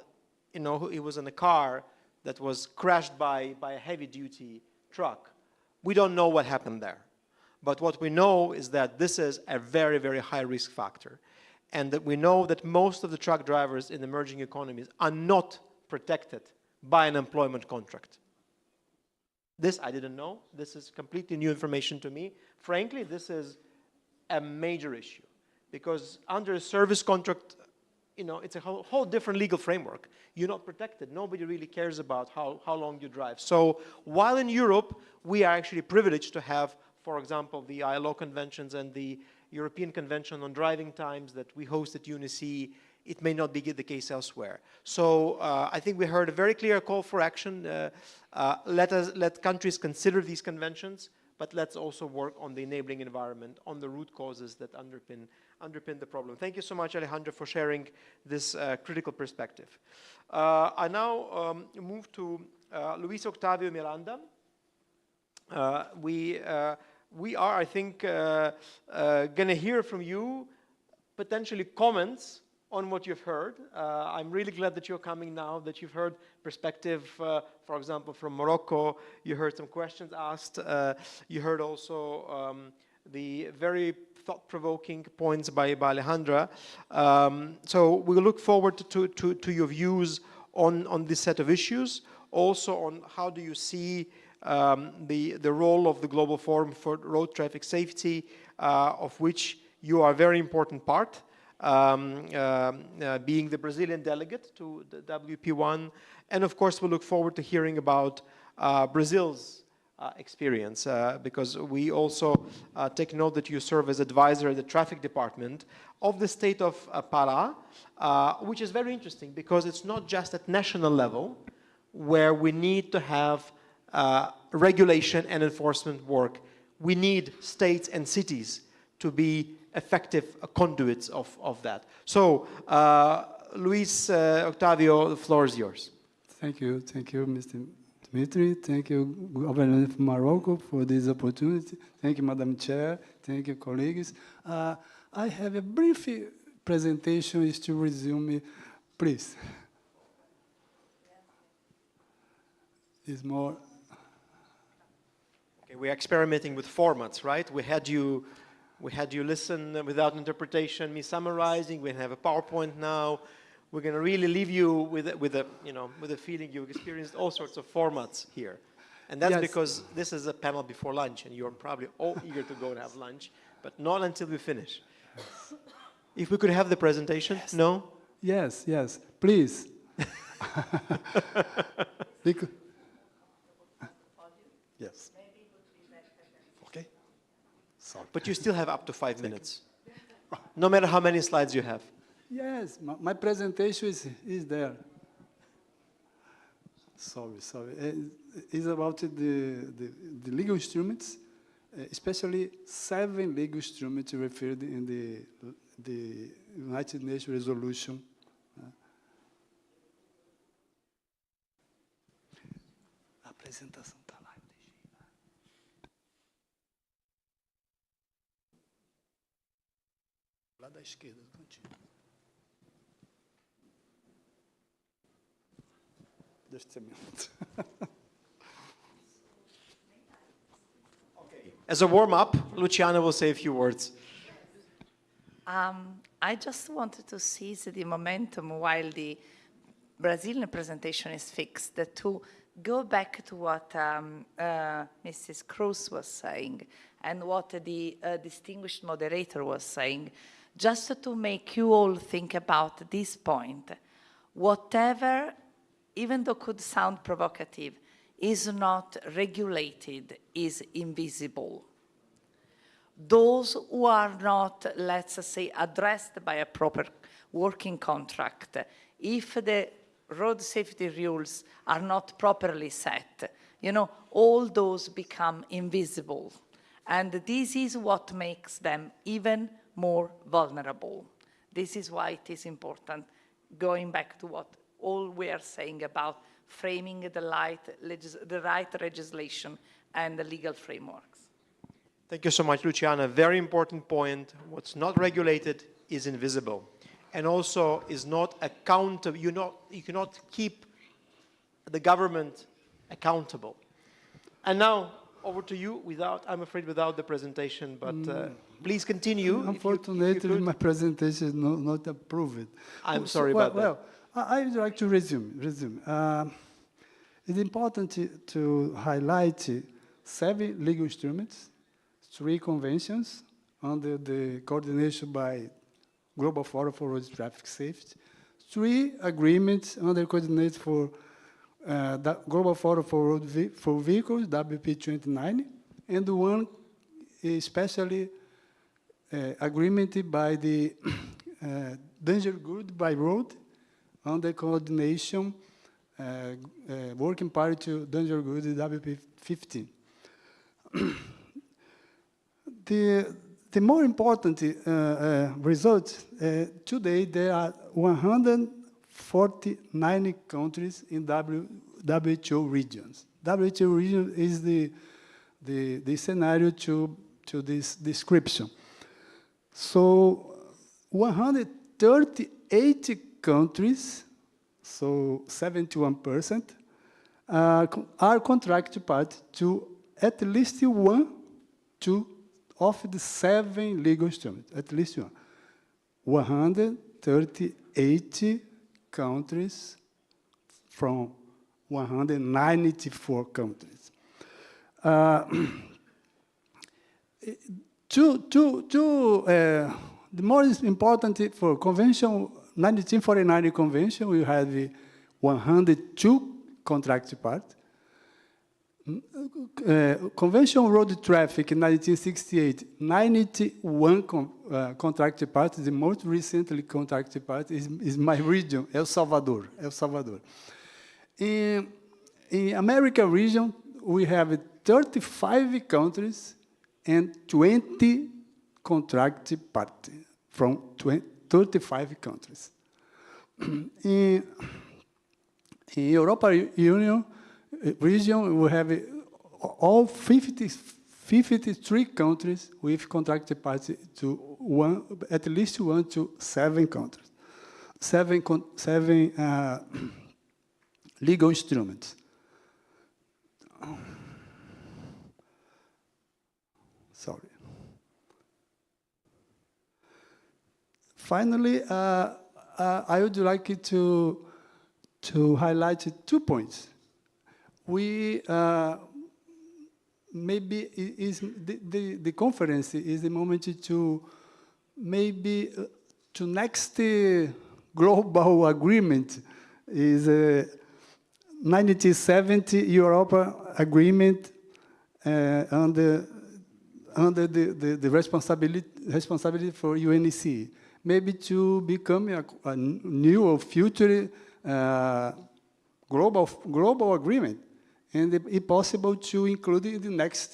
He was in a car that was crashed by a heavy-duty truck. We don't know what happened there. But what we know is that this is a very, very high risk factor. And that we know that most of the truck drivers in emerging economies are not protected by an employment contract. This I didn't know. This is completely new information to me. Frankly, this is a major issue because under a service contract, it's a whole different legal framework. You're not protected. Nobody really cares about how long you drive. So while in Europe, we are actually privileged to have, for example, the ILO conventions and the European Convention on Driving Times that we host at UNICE, it may not be the case elsewhere. So I think we heard a very clear call for action. Let countries consider these conventions, but let's also work on the enabling environment, on the root causes that underpin the problem. Thank you so much, Alejandra, for sharing this critical perspective. I now move to Luis Octavio Miranda. We are, I think, going to hear from you potentially comments on what you've heard. I'm really glad that you're coming now, that you've heard perspective, for example, from Morocco. You heard some questions asked. You heard also the very thought-provoking points by Alejandra. So we look forward to your views on this set of issues. Also on how do you see the role of the Global Forum for Road Traffic Safety, of which you are a very important part, being the Brazilian delegate to the WP1. And of course, we look forward to hearing about Brazil's experience, because we also take note that you serve as advisor at the traffic department of the state of Pará, which is very interesting because it's not just at national level where we need to have regulation and enforcement work. We need states and cities to be effective conduits of that. So, Luis Octavio, the floor is yours. Thank you, Mr. Dimitri. Thank you, Governor of Morocco, for this opportunity. Thank you, Madam Chair. Thank you, colleagues. I have a brief presentation is to resume, please. Is more. Okay, we're experimenting with formats, right? We had you listen without interpretation, me summarizing. We have a PowerPoint now. We're going to really leave you with a feeling you've experienced all sorts of formats here. And that's because this is a panel before lunch, and you're probably all eager to go and have lunch, but not until we finish. If we could have the presentation, no? Yes, please. Yes. Okay. Sorry. But you still have up to 5 minutes, no matter how many slides you have. Yes, my presentation is there. Sorry. It's about the legal instruments, especially 7 legal instruments referred in the United Nations resolution. A apresentação está lá, eu deixei lá. Lá da esquerda do cantinho. Just a minute. Okay. As a warm-up, Luciana will say a few words. I just wanted to seize the momentum while the Brazilian presentation is fixed to go back to what Mrs. Cruz was saying and what the distinguished moderator was saying, just to make you all think about this point. Whatever, even though could sound provocative, is not regulated is invisible. Those who are not, let's say, addressed by a proper working contract, if the road safety rules are not properly set, all those become invisible. And this is what makes them even more vulnerable. This is why it is important, going back to what all we are saying about framing the right legislation and the legal frameworks. Thank you so much, Luciana. Very important point. What's not regulated is invisible, and also is not accountable. You cannot keep the government accountable. And now, over to you, I'm afraid without the presentation, but please continue. Unfortunately, my presentation is not approved. I'm sorry about that. Well, I would like to resume. It's important to highlight 7 legal instruments, 3 conventions under the coordination by Global Forum for Road Traffic Safety, 3 agreements under coordination for the Global Forum for Vehicles, WP29, and 1 especially agreement by the Danger Good by Road under coordination working party to Danger Good, WP15. The more important results, today there are 149 countries in WHO regions. WHO region is the scenario to this description. So 138 countries, so 71%, are contract party to at least 1 of the 7 legal instruments, at least 1. 138 countries from 194 countries. The most important for Convention 1949 Convention, we have 102 contract parties. Convention Road Traffic in 1968, 91 contract parties. The most recently contract party is my region, El Salvador. In American region, we have 35 countries and 20 contracted parties from 35 countries. In European Union region, we have all 53 countries with contracted parties to at least 1 to 7 countries, seven legal instruments. Sorry. Finally, I would like to highlight 2 points. We maybe the conference is the moment to maybe to next global agreement is 1970 Europe agreement under the responsibility for UNEC. Maybe to become a new or future global agreement, and if possible to include in the next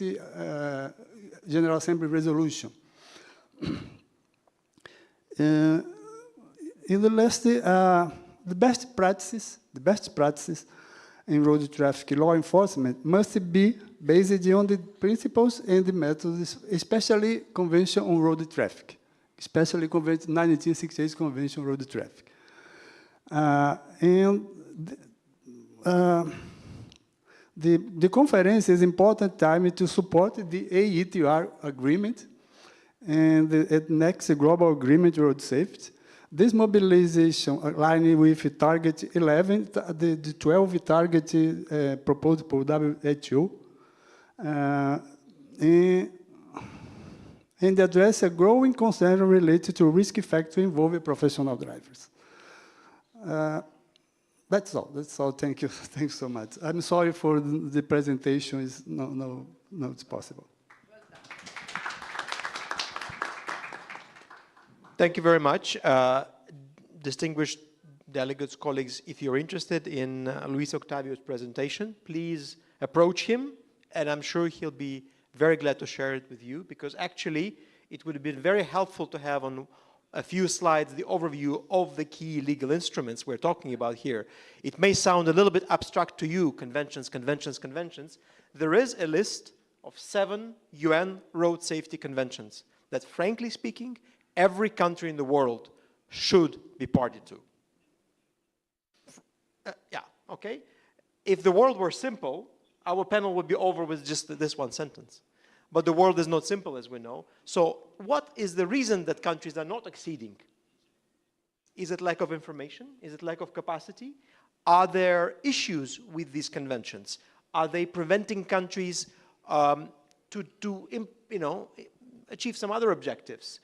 General Assembly resolution. In the last, the best practices in road traffic law enforcement must be based on the principles and the methods, especially Convention on Road Traffic, especially 1968 Convention on Road Traffic. The conference is important time to support the AETR agreement and the next global agreement road safety. This mobilization aligned with target 11, the 12 target proposed by WHO, and address a growing concern related to risk factor involving professional drivers. That's all. That's all. Thank you. Thanks so much. I'm sorry for the presentation. Is no, it's possible. Thank you very much. Distinguished delegates, colleagues, if you're interested in Luis Octavio's presentation, please approach him, and I'm sure he'll be very glad to share it with you, because actually it would have been very helpful to have on a few slides the overview of the key legal instruments we're talking about here. It may sound a little bit abstract to you, conventions. There is a list of 7 UN road safety conventions that, frankly speaking, every country in the world should be party to. Yeah, okay? If the world were simple, our panel would be over with just this one sentence. But the world is not simple, as we know. So what is the reason that countries are not acceding? Is it lack of information? Is it lack of capacity? Are there issues with these conventions? Are they preventing countries to achieve some other objectives?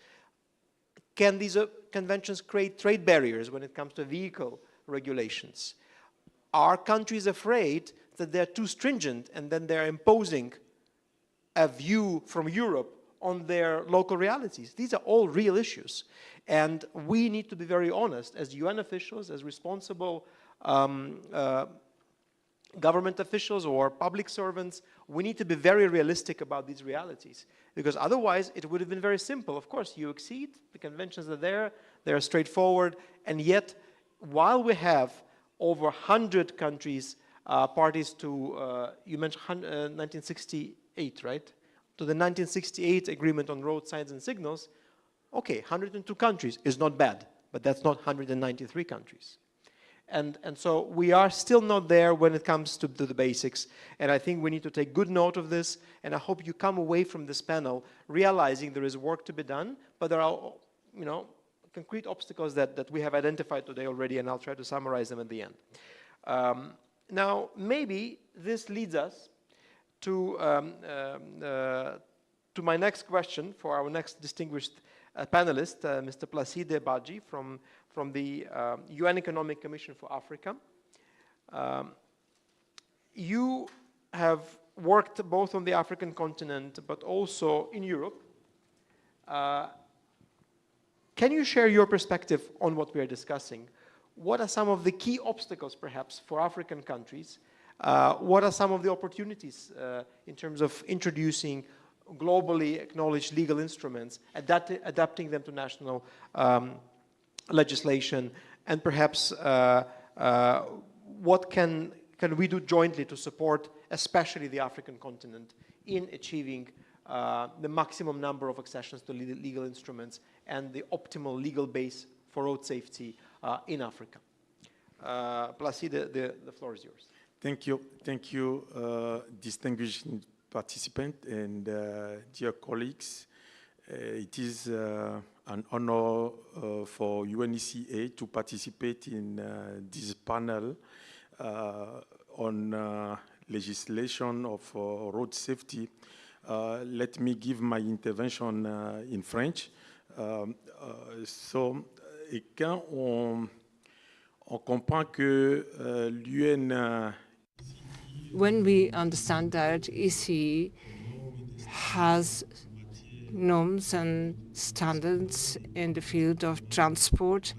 Can these conventions create trade barriers when it comes to vehicle regulations? Are countries afraid that they're too stringent and then they're imposing a view from Europe on their local realities? These are all real issues. And we need to be very honest as UN officials, as responsible government officials or public servants. We need to be very realistic about these realities, because otherwise it would have been very simple. Of course, you accede, the conventions are there, they're straightforward, and yet while we have over 100 countries parties to, you mentioned 1968, right? To the 1968 agreement on road signs and signals, okay, 102 countries is not bad, but that's not 193 countries. And so we are still not there when it comes to the basics, and I think we need to take good note of this, and I hope you come away from this panel realizing there is work to be done, but there are, concrete obstacles that we have identified today already, and I'll try to summarize them at the end. Now, maybe this leads us to my next question for our next distinguished panelist, Mr. Placide Badji from the UN Economic Commission for Africa. You have worked both on the African continent but also in Europe. Can you share your perspective on what we are discussing? What are some of the key obstacles, perhaps, for African countries What are some of the opportunities in terms of introducing globally acknowledged legal instruments, adapting them to national legislation, and perhaps what can we do jointly to support especially the African continent in achieving the maximum number of accessions to legal instruments and the optimal legal base for road safety in Africa. Placide, the floor is yours. Thank you, distinguished participant and dear colleagues. It is an honor for UNECA to participate in this panel on legislation of road safety. Let me give my intervention in French. Et quand on comprend que l'UN... When we understand that EC has norms and standards in the field of transport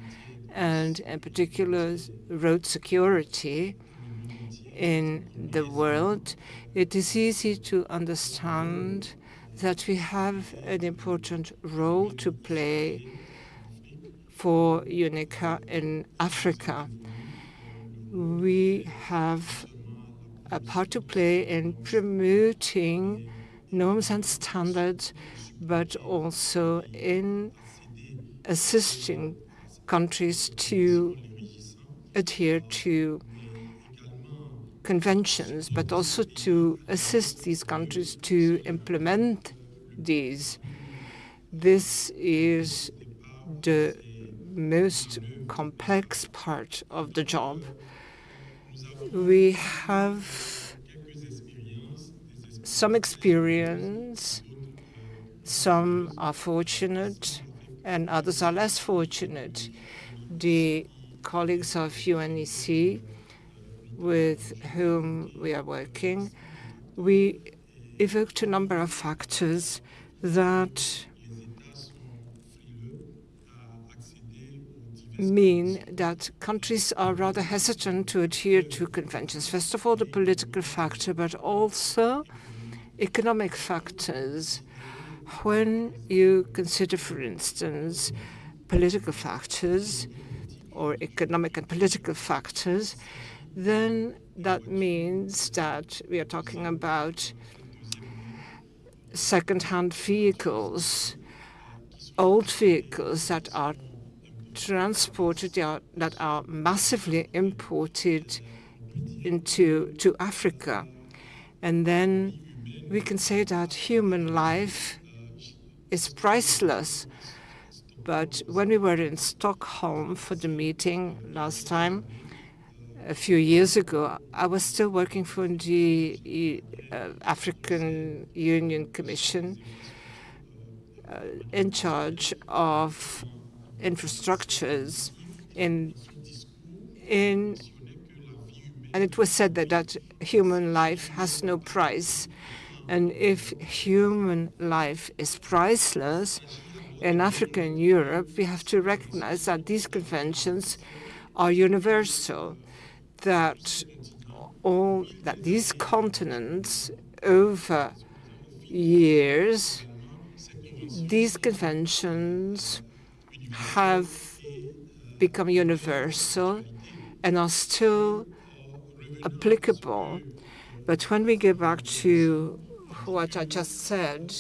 and in particular road security in the world, it is easy to understand that we have an important role to play for UNECA in Africa. We have a part to play in promoting norms and standards, but also in assisting countries to adhere to conventions, but also to assist these countries to implement these. This is the most complex part of the job. We have some experience. Some are fortunate and others are less fortunate. The colleagues of UNEC with whom we are working, we evoked a number of factors that mean that countries are rather hesitant to adhere to conventions. First of all, the political factor, but also economic factors. When you consider, for instance, political factors or economic and political factors, then that means that we are talking about second-hand vehicles, old vehicles that are transported, that are massively imported to Africa. And then we can say that human life is priceless. But when we were in Stockholm for the meeting last time, a few years ago, I was still working for the African Union Commission in charge of infrastructures and it was said that human life has no price. And if human life is priceless, in Africa and Europe, we have to recognize that these conventions are universal, that these continents over years, these conventions have become universal and are still applicable. But when we get back to what I just said,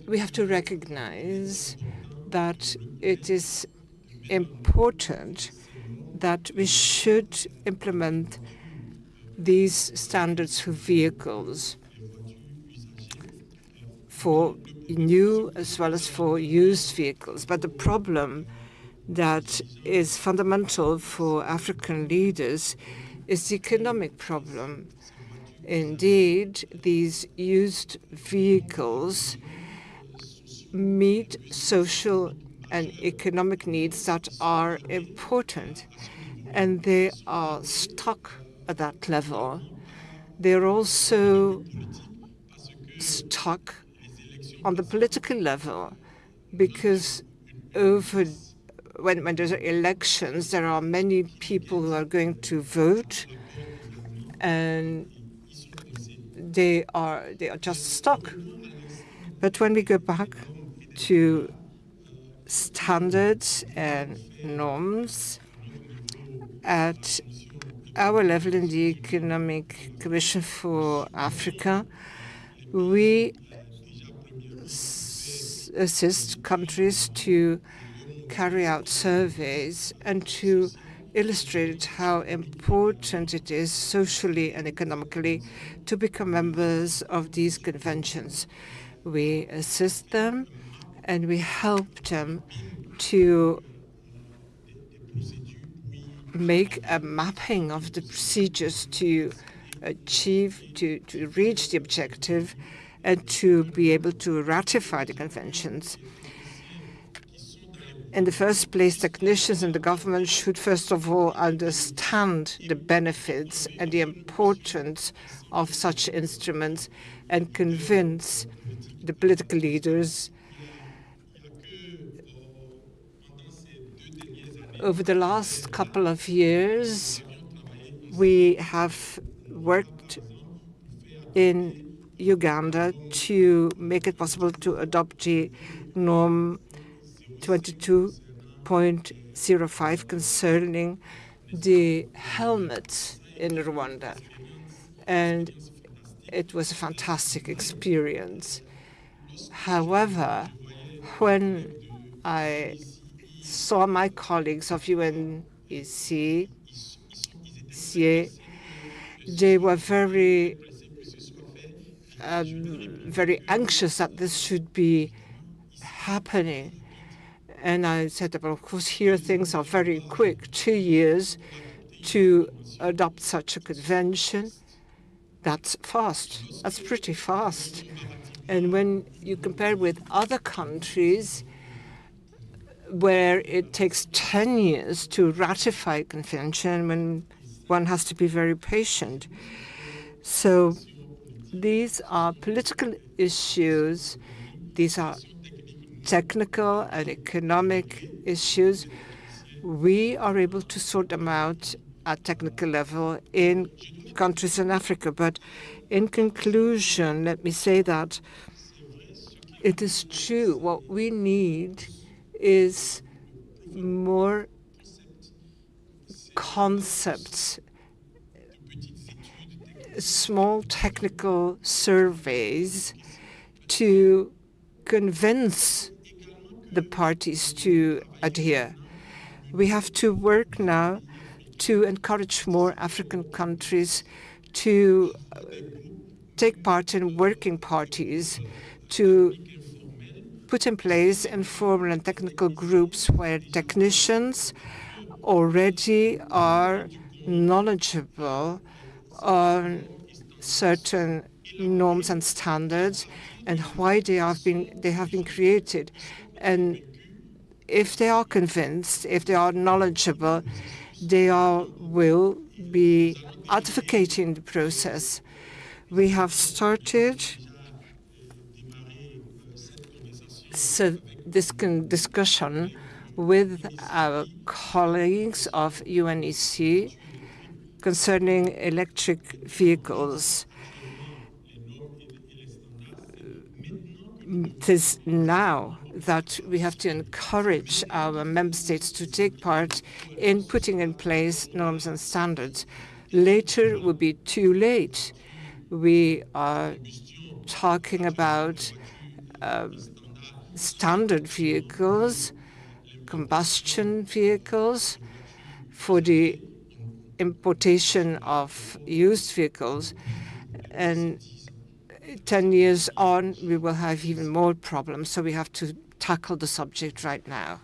we have to recognize that it is important that we should implement these standards for vehicles, for new as well as for used vehicles. But the problem that is fundamental for African leaders is the economic problem. Indeed, these used vehicles meet social and economic needs that are important, and they are stuck at that level. They're also stuck on the political level because over when there's elections, there are many people who are going to vote, and they are just stuck. But when we go back to standards and norms at our level in the Economic Commission for Africa, we assist countries to carry out surveys and to illustrate how important it is socially and economically to become members of these conventions. We assist them and we help them to make a mapping of the procedures to reach the objective and to be able to ratify the conventions. In the first place, technicians and the government should first of all understand the benefits and the importance of such instruments and convince the political leaders. Over the last couple of years, we have worked in Uganda to make it possible to adopt the norm 22.05 concerning the helmets in Rwanda. And it was a fantastic experience. However, when I saw my colleagues of UNEC, they were very anxious that this should be happening. And I said, well, of course, here things are very quick, 2 years to adopt such a convention. That's fast. That's pretty fast. And when you compare with other countries where it takes 10 years to ratify a convention, when one has to be very patient. So these are political issues. These are technical and economic issues. We are able to sort them out at technical level in countries in Africa. But in conclusion, let me say that it is true. What we need is more concepts, small technical surveys to convince the parties to adhere. We have to work now to encourage more African countries to take part in working parties, to put in place informal and technical groups where technicians already are knowledgeable on certain norms and standards and why they have been created. And if they are convinced, if they are knowledgeable, they will be advocating the process. We have started this discussion with our colleagues of UNEC concerning electric vehicles. It is now that we have to encourage our member states to take part in putting in place norms and standards. Later will be too late. We are talking about standard vehicles, combustion vehicles for the importation of used vehicles. And 10 years on, we will have even more problems. So we have to tackle the subject right now.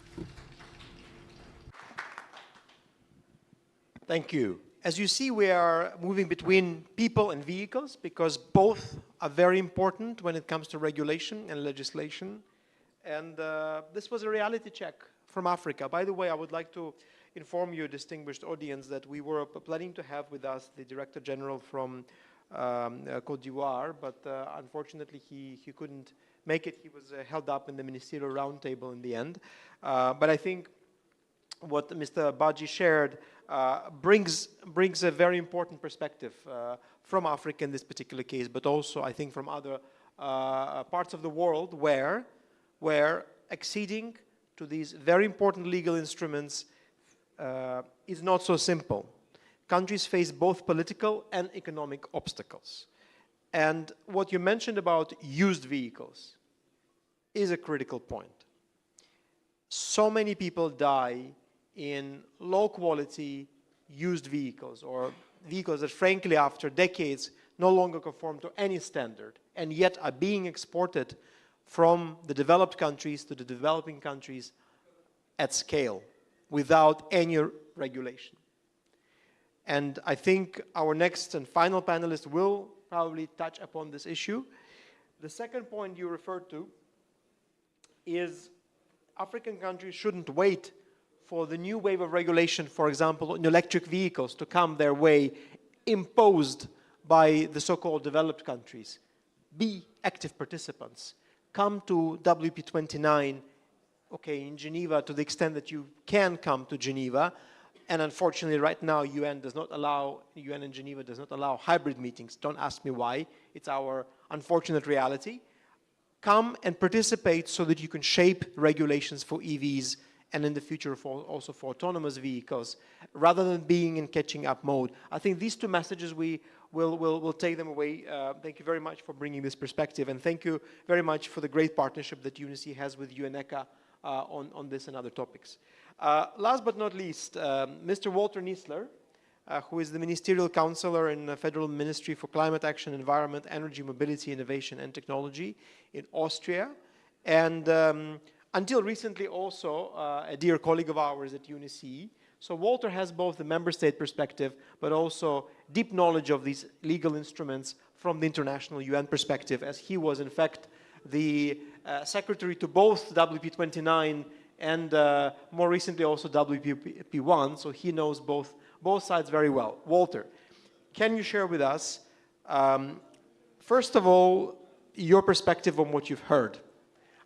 Thank you. As you see, we are moving between people and vehicles because both are very important when it comes to regulation and legislation. And this was a reality check from Africa. By the way, I would like to inform you, distinguished audience, that we were planning to have with us the Director General from Côte d'Ivoire, but unfortunately he couldn't make it. He was held up in the ministerial roundtable in the end. But I think what Mr. Baji shared brings a very important perspective from Africa in this particular case, but also I think from other parts of the world where acceding to these very important legal instruments is not so simple. Countries face both political and economic obstacles. And what you mentioned about used vehicles is a critical point. So many people die in low quality used vehicles, or vehicles that frankly after decades no longer conform to any standard and yet are being exported from the developed countries to the developing countries at scale without any regulation. And I think our next and final panelist will probably touch upon this issue. The second point you referred to is African countries shouldn't wait for the new wave of regulation, for example, in electric vehicles to come their way, imposed by the so-called developed countries. Be active participants. Come to WP29, okay, in Geneva to the extent that you can come to Geneva. And unfortunately, right now, UN in Geneva does not allow hybrid meetings. Don't ask me why. It's our unfortunate reality. Come and participate so that you can shape regulations for EVs and in the future also for autonomous vehicles, rather than being in catching up mode. I think these two messages, we will take them away. Thank you very much for bringing this perspective, and thank you very much for the great partnership that UNECE has with UNECA on this and other topics. Last but not least, Mr. Walter Niesler, who is the Ministerial Counselor in the Federal Ministry for Climate Action, Environment, Energy, Mobility, Innovation and Technology in Austria, and until recently also a dear colleague of ours at UNECE. So Walter has both the member state perspective, but also deep knowledge of these legal instruments from the international UN perspective, as he was in fact the secretary to both WP29 and more recently also WP1, so he knows both sides very well. Walter, can you share with us, first of all, your perspective on what you've heard?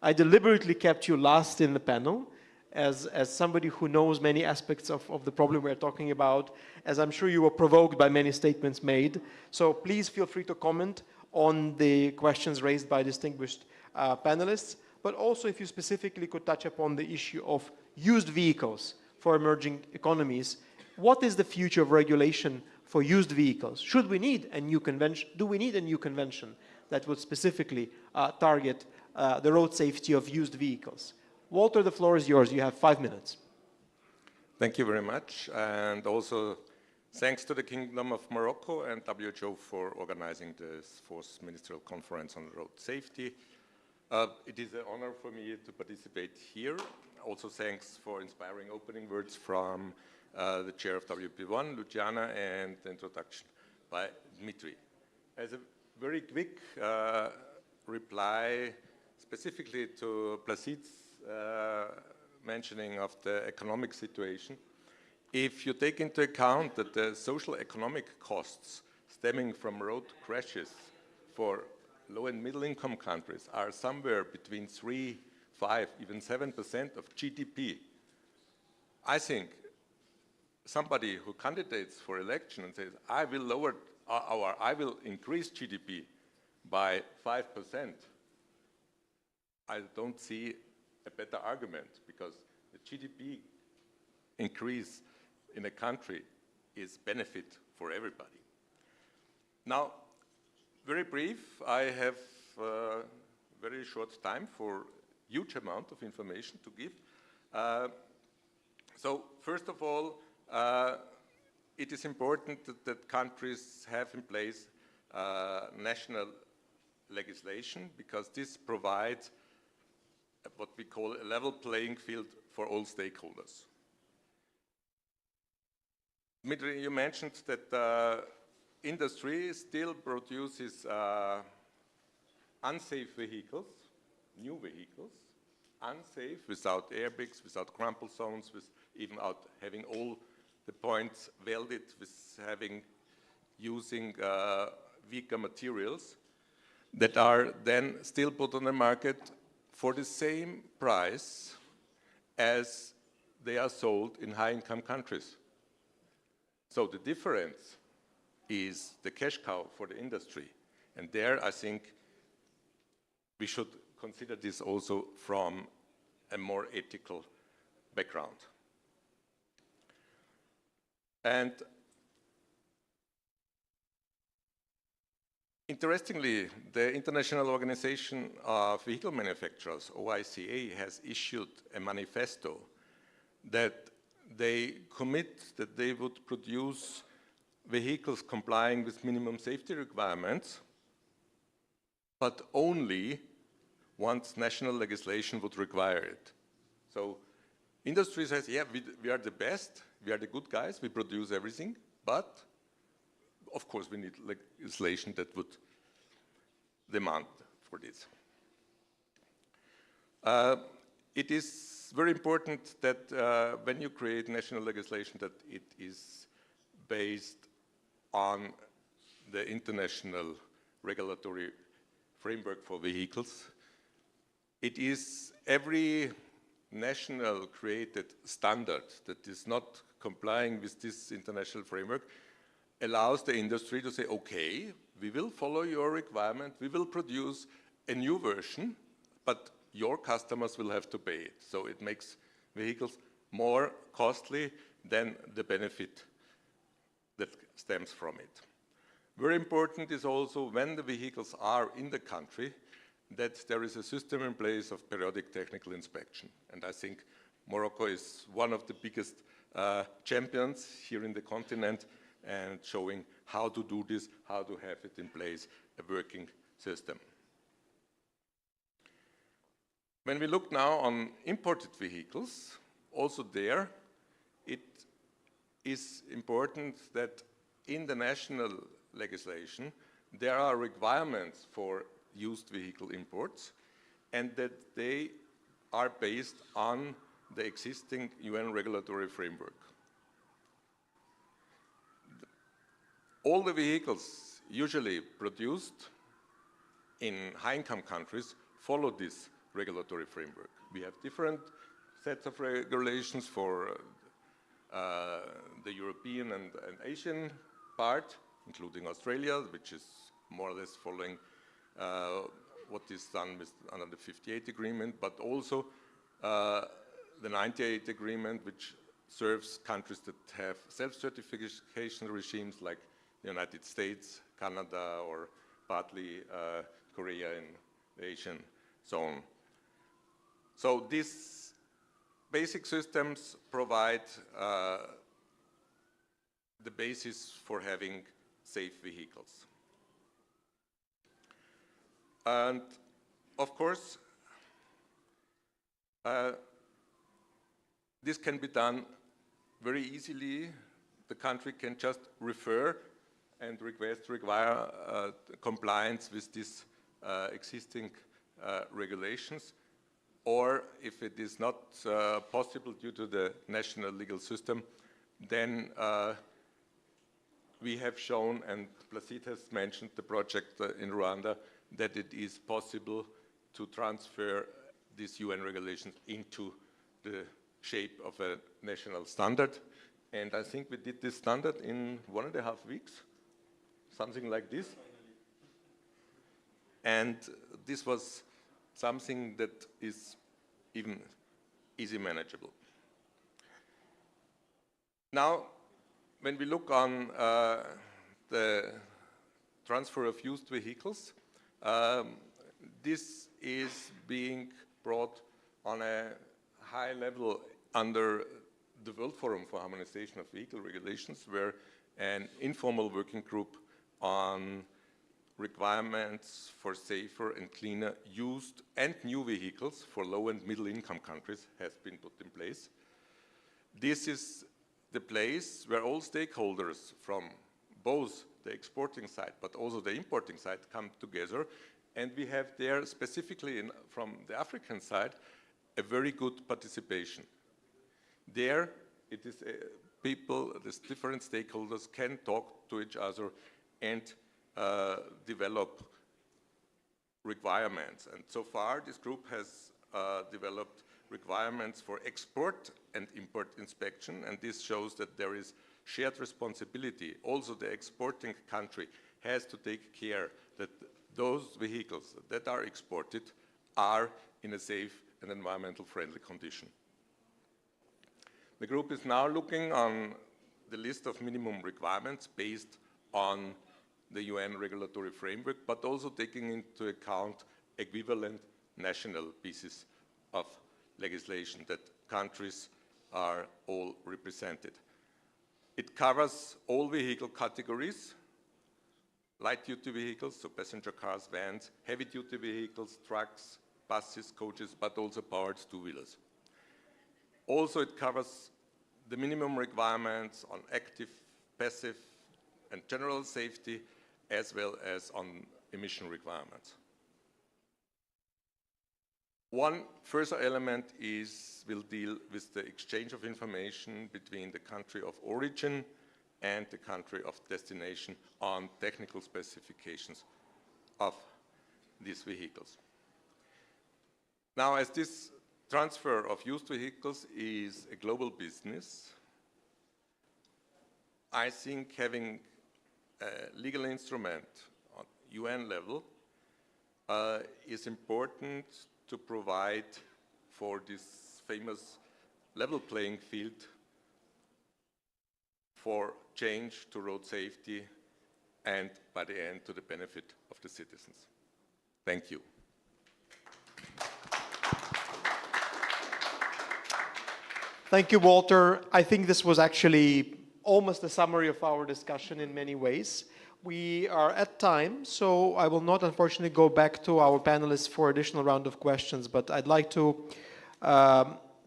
I deliberately kept you last in the panel as somebody who knows many aspects of the problem we're talking about, as I'm sure you were provoked by many statements made. So please feel free to comment on the questions raised by distinguished panelists, but also if you specifically could touch upon the issue of used vehicles for emerging economies. What is the future of regulation for used vehicles? Should we need a new convention? Do we need a new convention that would specifically target the road safety of used vehicles? Walter, the floor is yours. You have 5 minutes. Thank you very much. And also thanks to the Kingdom of Morocco and WHO for organizing this 4th Ministerial Conference on Road Safety. It is an honor for me to participate here. Also thanks for inspiring opening words from the chair of WP1, Luciana, and the introduction by Dmitry. As a very quick reply specifically to Placid's mentioning of the economic situation, if you take into account that the social economic costs stemming from road crashes for low and middle income countries are somewhere between 3, 5, even 7% of GDP, I think somebody who candidates for election and says, I will increase GDP by 5%, I don't see a better argument, because the GDP increase in a country is benefit for everybody. Now, very brief, I have very short time for huge amount of information to give. So first of all, it is important that countries have in place national legislation, because this provides what we call a level playing field for all stakeholders. Dmitry, you mentioned that industry still produces unsafe vehicles, new vehicles, unsafe, without airbags, without crumple zones, without having all the points welded, using weaker materials that are then still put on the market for the same price as they are sold in high-income countries. So the difference is the cash cow for the industry. And there, I think, we should consider this also from a more ethical background. And interestingly, the International Organization of Vehicle Manufacturers, OICA, has issued a manifesto that they commit that they would produce vehicles complying with minimum safety requirements, but only once national legislation would require it. So industry says, yeah, we are the best, we are the good guys, we produce everything, but of course we need legislation that would demand for this. It is very important that when you create national legislation that it is based on the international regulatory framework for vehicles. It is every national created standard that is not complying with this international framework allows the industry to say, okay, we will follow your requirement, we will produce a new version, but your customers will have to pay it. So it makes vehicles more costly than the benefit that stems from it. Very important is also when the vehicles are in the country that there is a system in place of periodic technical inspection. And I think Morocco is one of the biggest champions here in the continent and showing how to do this, how to have it in place, a working system. When we look now on imported vehicles, also there it is important that in the national legislation there are requirements for used vehicle imports and that they are based on the existing UN regulatory framework. All the vehicles usually produced in high-income countries follow this regulatory framework. We have different sets of regulations for the European and Asian part, including Australia, which is more or less following what is done under the 58 agreement, but also the 98 agreement, which serves countries that have self-certification regimes like the United States, Canada, or partly Korea in the Asian zone. So these basic systems provide the basis for having safe vehicles. And of course, this can be done very easily. The country can just refer and require compliance with these existing regulations. Or if it is not possible due to the national legal system, then we have shown, and Placide has mentioned the project in Rwanda, that it is possible to transfer these UN regulations into the shape of a national standard. And I think we did this standard in 1.5 weeks, something like this. And this was something that is even easy manageable. Now, when we look on the transfer of used vehicles, this is being brought on a high level under the World Forum for Harmonization of Vehicle Regulations, where an informal working group on requirements for safer and cleaner used and new vehicles for low and middle income countries has been put in place. This is the place where all stakeholders from both the exporting side but also the importing side come together, and we have there specifically from the African side a very good participation. There it is people, these different stakeholders can talk to each other and develop requirements. And so far this group has developed requirements for export and import inspection, and this shows that there is shared responsibility. Also, the exporting country has to take care that those vehicles that are exported are in a safe and environmental friendly condition. The group is now looking on the list of minimum requirements based on the UN regulatory framework, but also taking into account equivalent national pieces of legislation that countries are all represented. It covers all vehicle categories, light-duty vehicles, so passenger cars, vans, heavy-duty vehicles, trucks, buses, coaches, but also powered two-wheelers. Also, it covers the minimum requirements on active, passive, and general safety, as well as on emission requirements. One further element will deal with the exchange of information between the country of origin and the country of destination on technical specifications of these vehicles. Now, as this transfer of used vehicles is a global business, I think having a legal instrument on UN level is important to provide for this famous level playing field for change to road safety and, by the end, to the benefit of the citizens. Thank you. Thank you, Walter. I think this was actually almost a summary of our discussion in many ways. We are at time, so I will not, unfortunately, go back to our panelists for additional round of questions, but I'd like to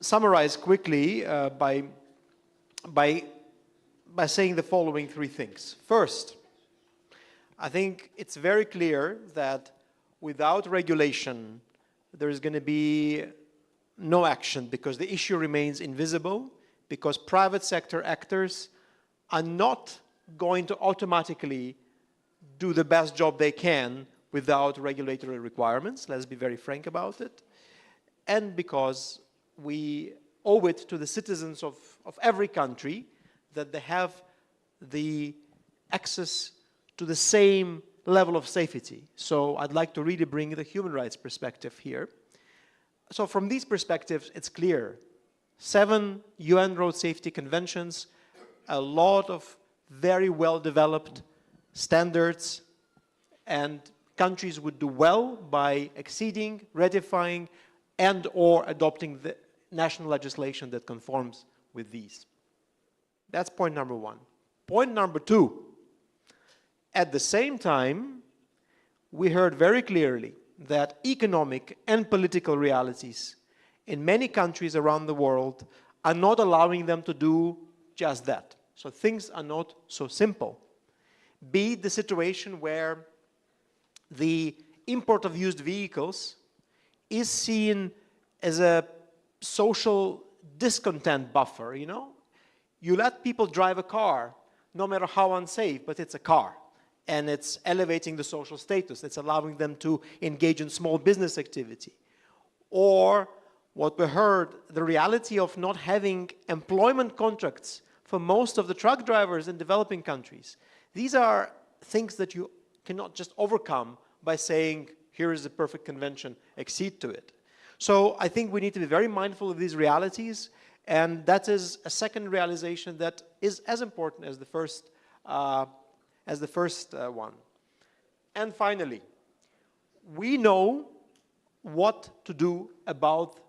summarize quickly by saying the following three things. First, I think it's very clear that without regulation, there is going to be no action because the issue remains invisible, because private sector actors are not going to automatically do the best job they can without regulatory requirements. Let's be very frank about it. And because we owe it to the citizens of every country that they have the access to the same level of safety. So I'd like to really bring the human rights perspective here. So from these perspectives, it's clear. 7 UN road safety conventions, a lot of very well-developed standards, and countries would do well by exceeding, ratifying, and or adopting the national legislation that conforms with these. That's point number one. Point number two, at the same time, we heard very clearly that economic and political realities in many countries around the world are not allowing them to do just that. So things are not so simple. Be it the situation where the import of used vehicles is seen as a social discontent buffer, you know? You let people drive a car, no matter how unsafe, but it's a car. And it's elevating the social status. It's allowing them to engage in small business activity. Or what we heard, the reality of not having employment contracts for most of the truck drivers in developing countries. These are things that you cannot just overcome by saying, here is the perfect convention, accede to it. So I think we need to be very mindful of these realities, and that is a second realization that is as important as the first one. And finally, we know what to do about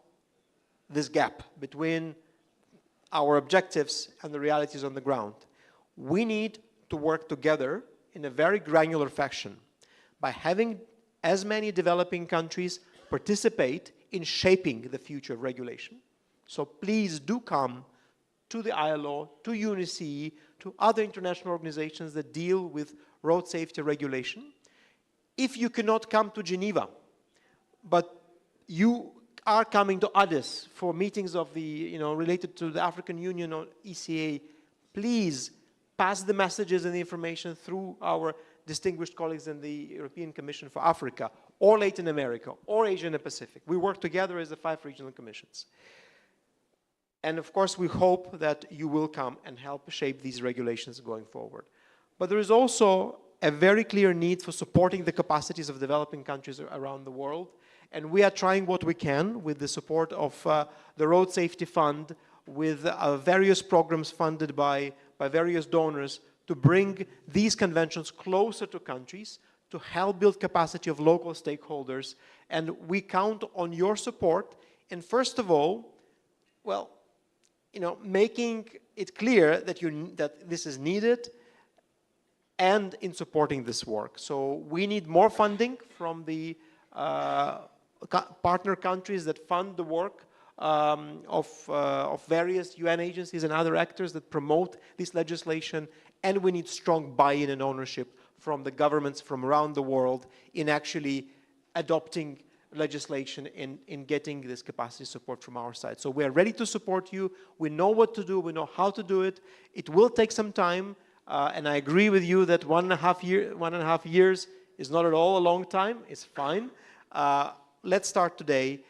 this gap between our objectives and the realities on the ground. We need to work together in a very granular fashion by having as many developing countries participate in shaping the future of regulation. So please do come to the ILO, to UNECE, to other international organizations that deal with road safety regulation. If you cannot come to Geneva, but you are coming to Addis for meetings of the, related to the African Union or ECA, please pass the messages and the information through our distinguished colleagues in the European Commission for Africa, or Latin America, or Asia and the Pacific. We work together as the 5 regional commissions. And of course, we hope that you will come and help shape these regulations going forward. But there is also a very clear need for supporting the capacities of developing countries around the world. And we are trying what we can with the support of the Road Safety Fund, with various programs funded by various donors to bring these conventions closer to countries, to help build capacity of local stakeholders. And we count on your support. And first of all, well, making it clear that this is needed, and in supporting this work. So we need more funding from the partner countries that fund the work of various UN agencies and other actors that promote this legislation, and we need strong buy-in and ownership from the governments from around the world in actually adopting legislation in getting this capacity support from our side. So we are ready to support you. We know what to do. We know how to do it. It will take some time. And I agree with you that 1.5 years is not at all a long time. It's fine. Let's start today.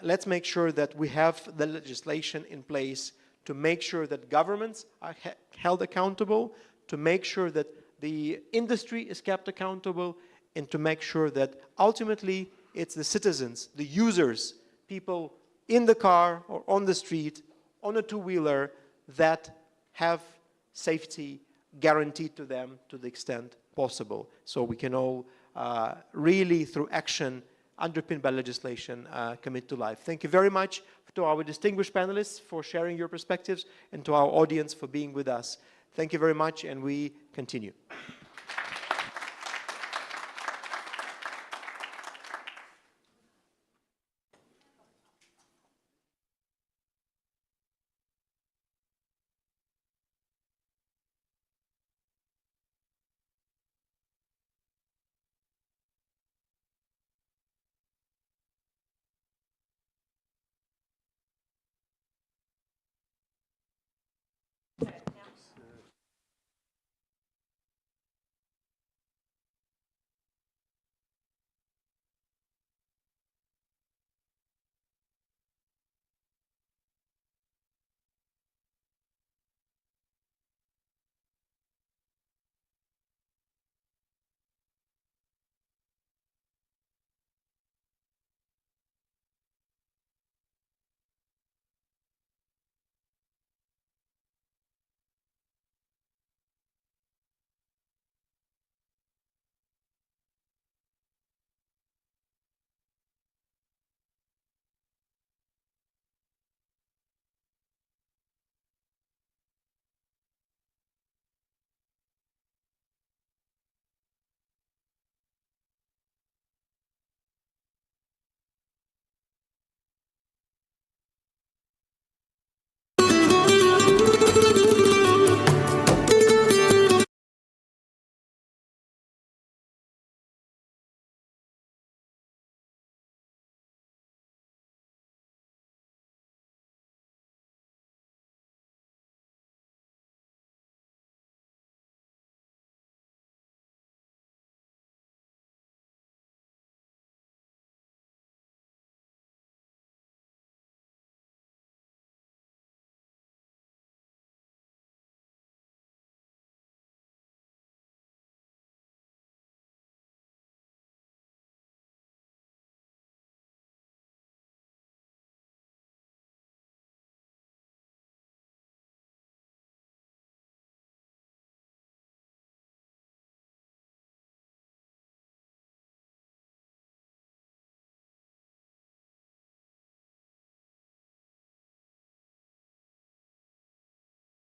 Let's make sure that we have the legislation in place to make sure that governments are held accountable, to make sure that the industry is kept accountable, and to make sure that ultimately it's the citizens, the users, people in the car or on the street, on a two-wheeler, that have safety guaranteed to them to the extent possible. So we can all really, through action, underpinned by legislation, commit to life. Thank you very much to our distinguished panelists for sharing your perspectives, and to our audience for being with us. Thank you very much, and we continue.